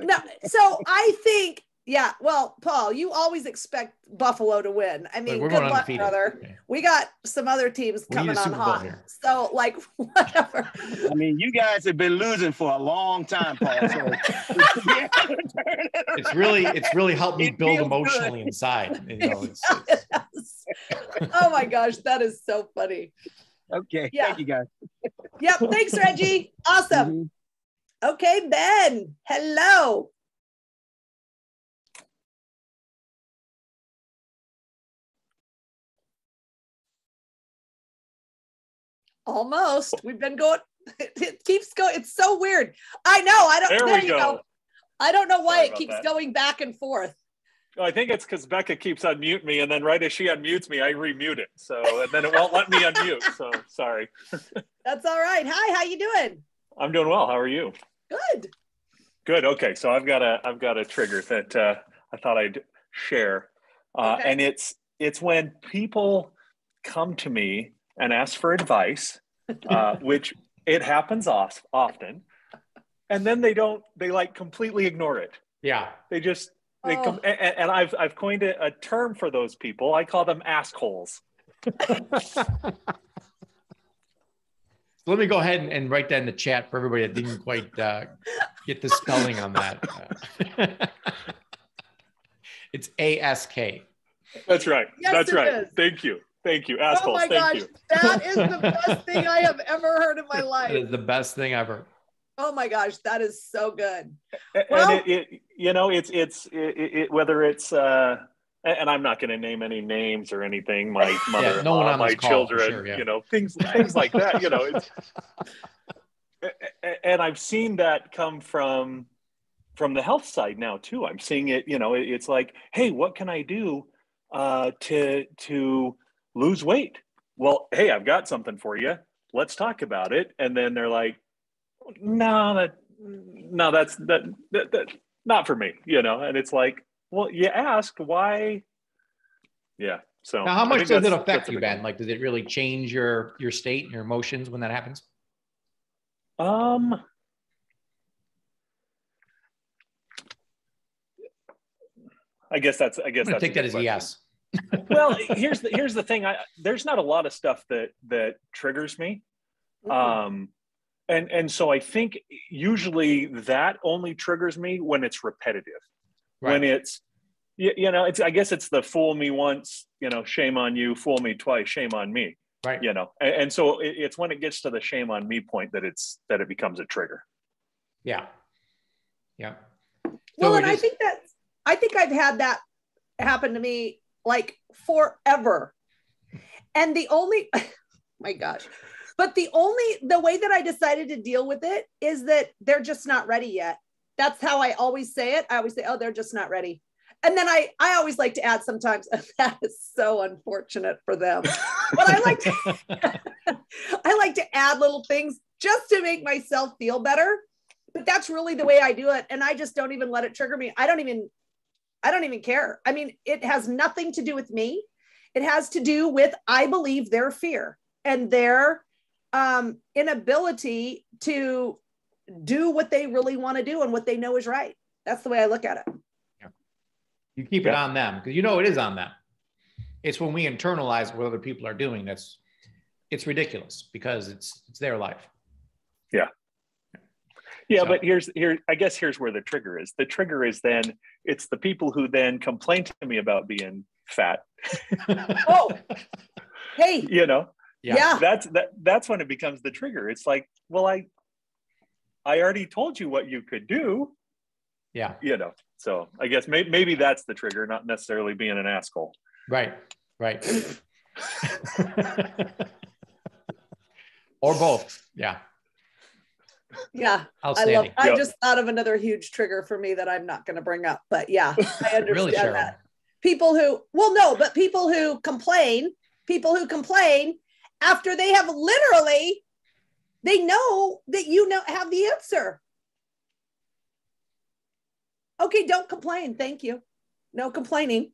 No, so I think, yeah, well, Paul, you always expect Buffalo to win. I mean, we're good going luck, undefeated. brother. Okay. We got some other teams We need coming a on Super Bowl hot. here. So, like, whatever. I mean, you guys have been losing for a long time, Paul. So It's really helped me It build feels emotionally good. inside. You know, Yes. Oh my gosh, that is so funny. Okay, Yeah. thank you, guys. Yep. Thanks, Reggie. Awesome. Mhm. Okay, Ben. Hello. Almost. We've been going. It keeps going. It's so weird. I know. I don't. There we go. I don't know why Sorry it about keeps that. going back and forth. I think it's because Becca keeps unmute me, and then right as she unmutes me, I remute it. So, and then it won't let me unmute. So sorry. That's all right. Hi. How you doing? I'm doing well. How are you? Good. Good. Okay. So I've got a trigger that I thought I'd share, Okay. and it's when people come to me and ask for advice, which it happens often, and then they like completely ignore it. yeah. They come, and I've coined a term for those people. I call them assholes. Let me go ahead and write that in the chat for everybody that didn't quite get the spelling on that. It's ASK. That's right. Yes, That's it right. is. Thank you. Oh Assholes. my Thank gosh, you. that is the best thing I have ever heard in my That life. is the best thing ever. Oh my gosh, that is so good. And Well- it's whether it's and I'm not going to name any names or anything. My mother, no one on my this call, for children, sure, yeah. things like that. And I've seen that come from the health side now too. I'm seeing it. It's like, hey, what can I do to lose weight? Well, hey, I've got something for you. Let's talk about it. And then they're like, no, that's not for me, and it's like, well, you asked why. Yeah. So Now, how I much think does it that's affect a you, big Ben? one. Like, does it really change your state and your emotions when that happens? I guess that's I'm gonna take that as a yes. Well, here's the thing. There's not a lot of stuff that triggers me. And so I think usually that only triggers me when it's repetitive. Right. When it's, I guess it's the fool me once, shame on you, fool me twice, shame on me. Right. And so it's when it gets to the shame on me point that it becomes a trigger. Yeah. Yeah. Well, and I think I've had that happen to me like forever. And the only, my gosh, but the way that I decided to deal with it is that they're just not ready yet. That's how I always say it. I always say, oh, they're just not ready. And then I always like to add sometimes, that is so unfortunate for them. But I like to add little things just to make myself feel better. But that's really the way I do it. And I just don't even let it trigger me. I don't even care. I mean, it has nothing to do with me. It has to do with, I believe, their fear and their inability to do what they really want to do and what they know is right. That's the way I look at it. Yeah. You keep it on them because it is on them. It's when we internalize what other people are doing it's ridiculous because it's their life. Yeah. Yeah, so. But I guess here's where the trigger is. The trigger is then it's the people who then complain to me about being fat. Oh, hey, Yeah. That's when it becomes the trigger. It's like, well, I already told you what you could do. Yeah. So I guess maybe that's the trigger, not necessarily being an asshole. Right. Or both. Yeah. Yeah. I just thought of another huge trigger for me that I'm not going to bring up, but yeah, I understand really, that. People who complain after they have literally, they know that have the answer. Okay, don't complain. Thank you. No complaining.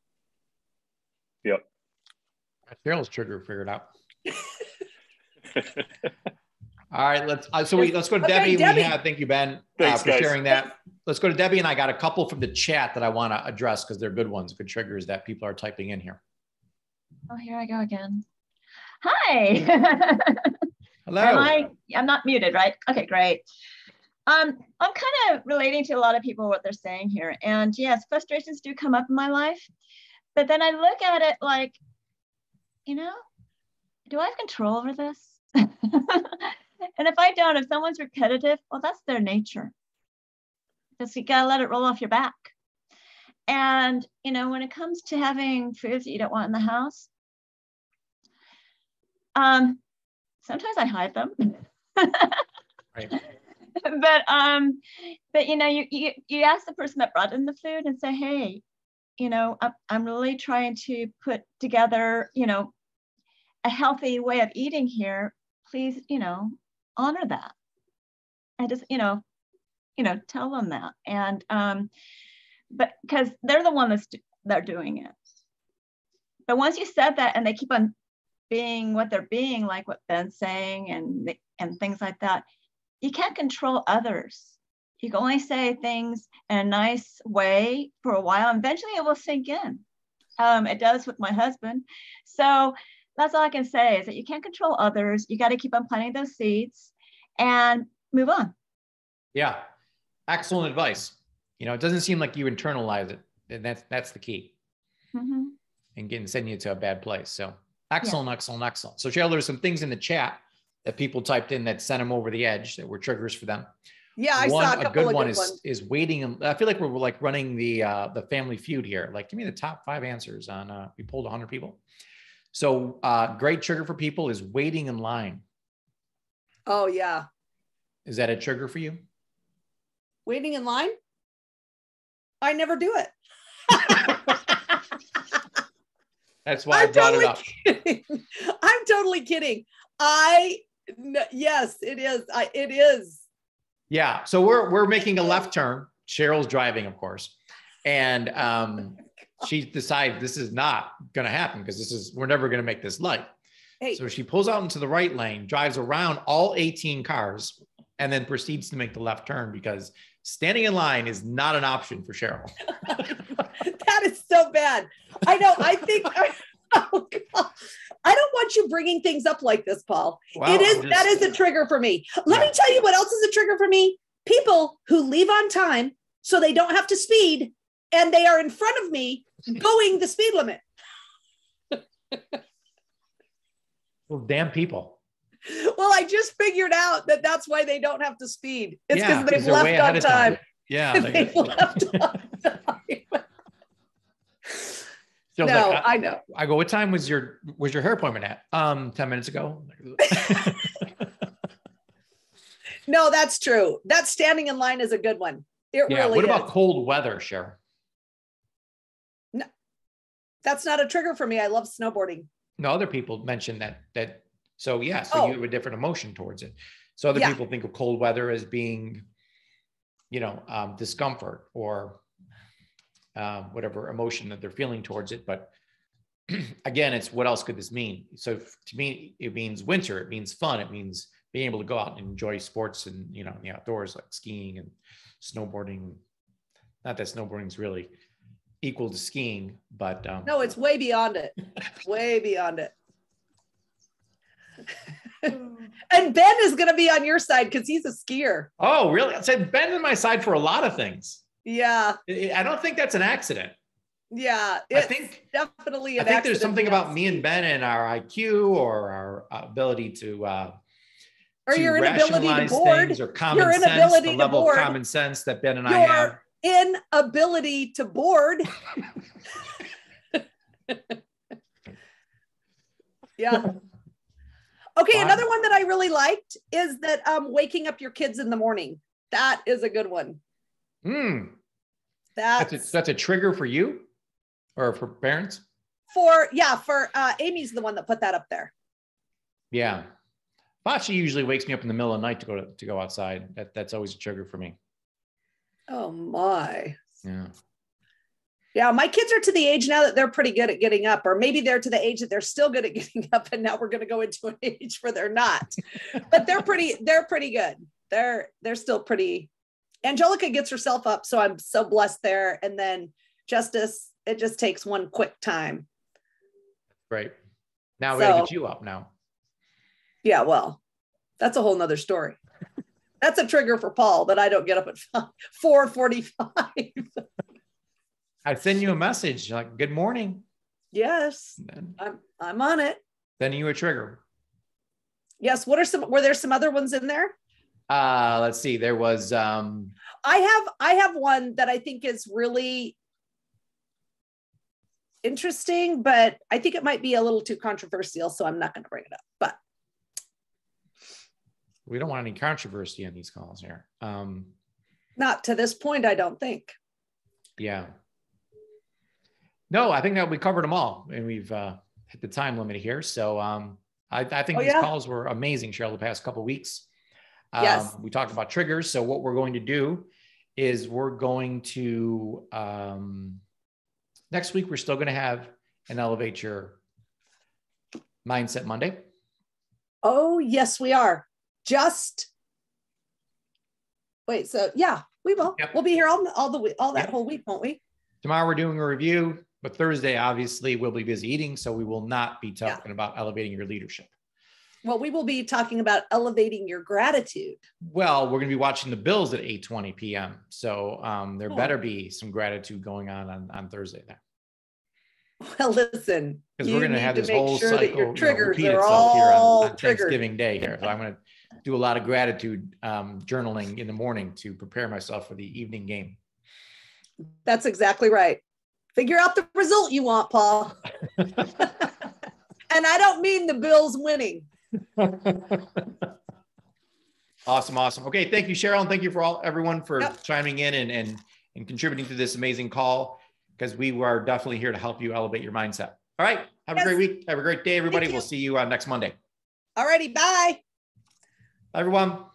Yep. Cheryl's trigger figured out. All right, let's go to Debbie. Thank you, Ben, for sharing that. let's go to Debbie, and I got a couple from the chat that I want to address because they're good ones, good triggers that people are typing in here. Oh, here I go again. Hi. Hello. I'm not muted, right? Okay, great. I'm kind of relating to a lot of people, what they're saying here. And yes, frustrations do come up in my life. But then I look at it like, you know, do I have control over this? And if I don't, if someone's repetitive, well, that's their nature. Just you gotta let it roll off your back. And, you know, when it comes to having foods that you don't want in the house, sometimes I hide them. Right. But you know, you ask the person that brought in the food and say, hey, you know, I'm really trying to put together, you know, a healthy way of eating here. Please, you know, honor that. And just, you know, tell them that. And but because they're the one they're doing it. But once you said that and they keep on being what they're being, like what Ben's saying and things like that, you can't control others. You can only say things in a nice way for a while, and eventually it will sink in. It does with my husband. So that's all I can say is that you can't control others. You got to keep on planting those seeds and move on. Yeah, excellent advice. You know, it doesn't seem like you internalize it, and that's the key. Mm-hmm. And sending you to a bad place. So excellent, yeah. Excellent. So Cheryl, there's some things in the chat that people typed in that sent them over the edge that were triggers for them. Yeah, I saw a couple good of one good ones. is waiting. I feel like we're like running the Family Feud here. Like, give me the top 5 answers on. We polled 100 people. So great trigger for people is waiting in line. Oh yeah. Is that a trigger for you? Waiting in line? I never do it. That's why I brought it up. Kidding. I'm totally kidding. Yes, it is. It is. Yeah. So we're making a left turn. Cheryl's driving, of course. And she decides this is not going to happen because we're never going to make this light. Hey. So she pulls out into the right lane, drives around all 18 cars, and then proceeds to make the left turn because standing in line is not an option for Cheryl. That is so bad. I know. I think, oh God. I don't want you bringing things up like this, Paul. Well, that is a trigger for me. Let me tell you what else is a trigger for me. People who leave on time so they don't have to speed and they are in front of me going the speed limit. Well, damn people. Well, I just figured out that that's why they don't have to speed. It's because they've they're way left on time. Yeah. They've left on time. So no, like, I know. I go, what time was your hair appointment at? 10 minutes ago. No, that's true. That standing in line is a good one. It really What is. about cold weather, Cheryl? No, that's not a trigger for me. I love snowboarding. No, other people mentioned that. So yeah, you have a different emotion towards it. So other people think of cold weather as being, you know, discomfort or whatever emotion that they're feeling towards it. But again, it's what else could this mean? So to me, it means winter. It means fun. It means being able to go out and enjoy sports and, you know, in the outdoors, like skiing and snowboarding. Not that snowboarding is really equal to skiing, but no, it's way beyond it. Way beyond it. And Ben is going to be on your side because he's a skier. Oh, really? I said Ben's on my side for a lot of things. Yeah. I don't think that's an accident. Yeah. I think definitely an I think accident. there's something about me and Ben and our IQ or our ability to or your inability to board, or common sense, the level of common sense that Ben and I have. Inability to board. Yeah. Okay, another one that I really liked is that waking up your kids in the morning. That is a good one. That's a trigger for you or for parents? For Amy's the one that put that up there. Yeah. Fachi usually wakes me up in the middle of the night to go outside. That's always a trigger for me. Oh my. Yeah. Yeah, my kids are to the age now that they're pretty good at getting up, or maybe they're to the age that they're still good at getting up, and now we're going to go into an age where they're not. But they're pretty good. They're still pretty Angelica gets herself up, so I'm so blessed there. And then Justice, it just takes one quick time. Right. Now we gotta get you up now. Yeah, well, that's a whole nother story. That's a trigger for Paul that I don't get up at 4:45. I'd send you a message like, good morning. Yes, I'm on it. Sending you a trigger. Yes. Were there some other ones in there? Let's see. There was I have one that I think is really interesting, but I think it might be a little too controversial, so I'm not going to bring it up. But we don't want any controversy on these calls here. Not to this point, I don't think. Yeah. No, I think that we covered them all, and we've hit the time limit here. So I think these calls were amazing, Cheryl, the past couple of weeks. Yes. We talked about triggers. So what we're going to do is we're going to, next week, we're still going to have an Elevate Your Mindset Monday. Oh, yes, we are. Wait, so yeah, we will. Yep. We'll be here all that whole week, won't we? Tomorrow we're doing a review, but Thursday, obviously, we'll be busy eating. So we will not be talking about elevating your leadership. Well, we will be talking about elevating your gratitude. Well, we're going to be watching the Bills at 8:20 p.m. So there better be some gratitude going on Thursday there. Well, listen, because we're going to have this whole cycle your triggers repeat are itself here on triggered. Thanksgiving Day here. So I'm going to do a lot of gratitude journaling in the morning to prepare myself for the evening game. That's exactly right. Figure out the result you want, Paul. And I don't mean the Bills winning. Awesome. Okay. Thank you, Cheryl. And thank you for everyone for chiming in and contributing to this amazing call, because we are definitely here to help you elevate your mindset. All right. Have a great week. Have a great day, everybody. We'll see you next Monday. All righty. Bye. Bye, everyone.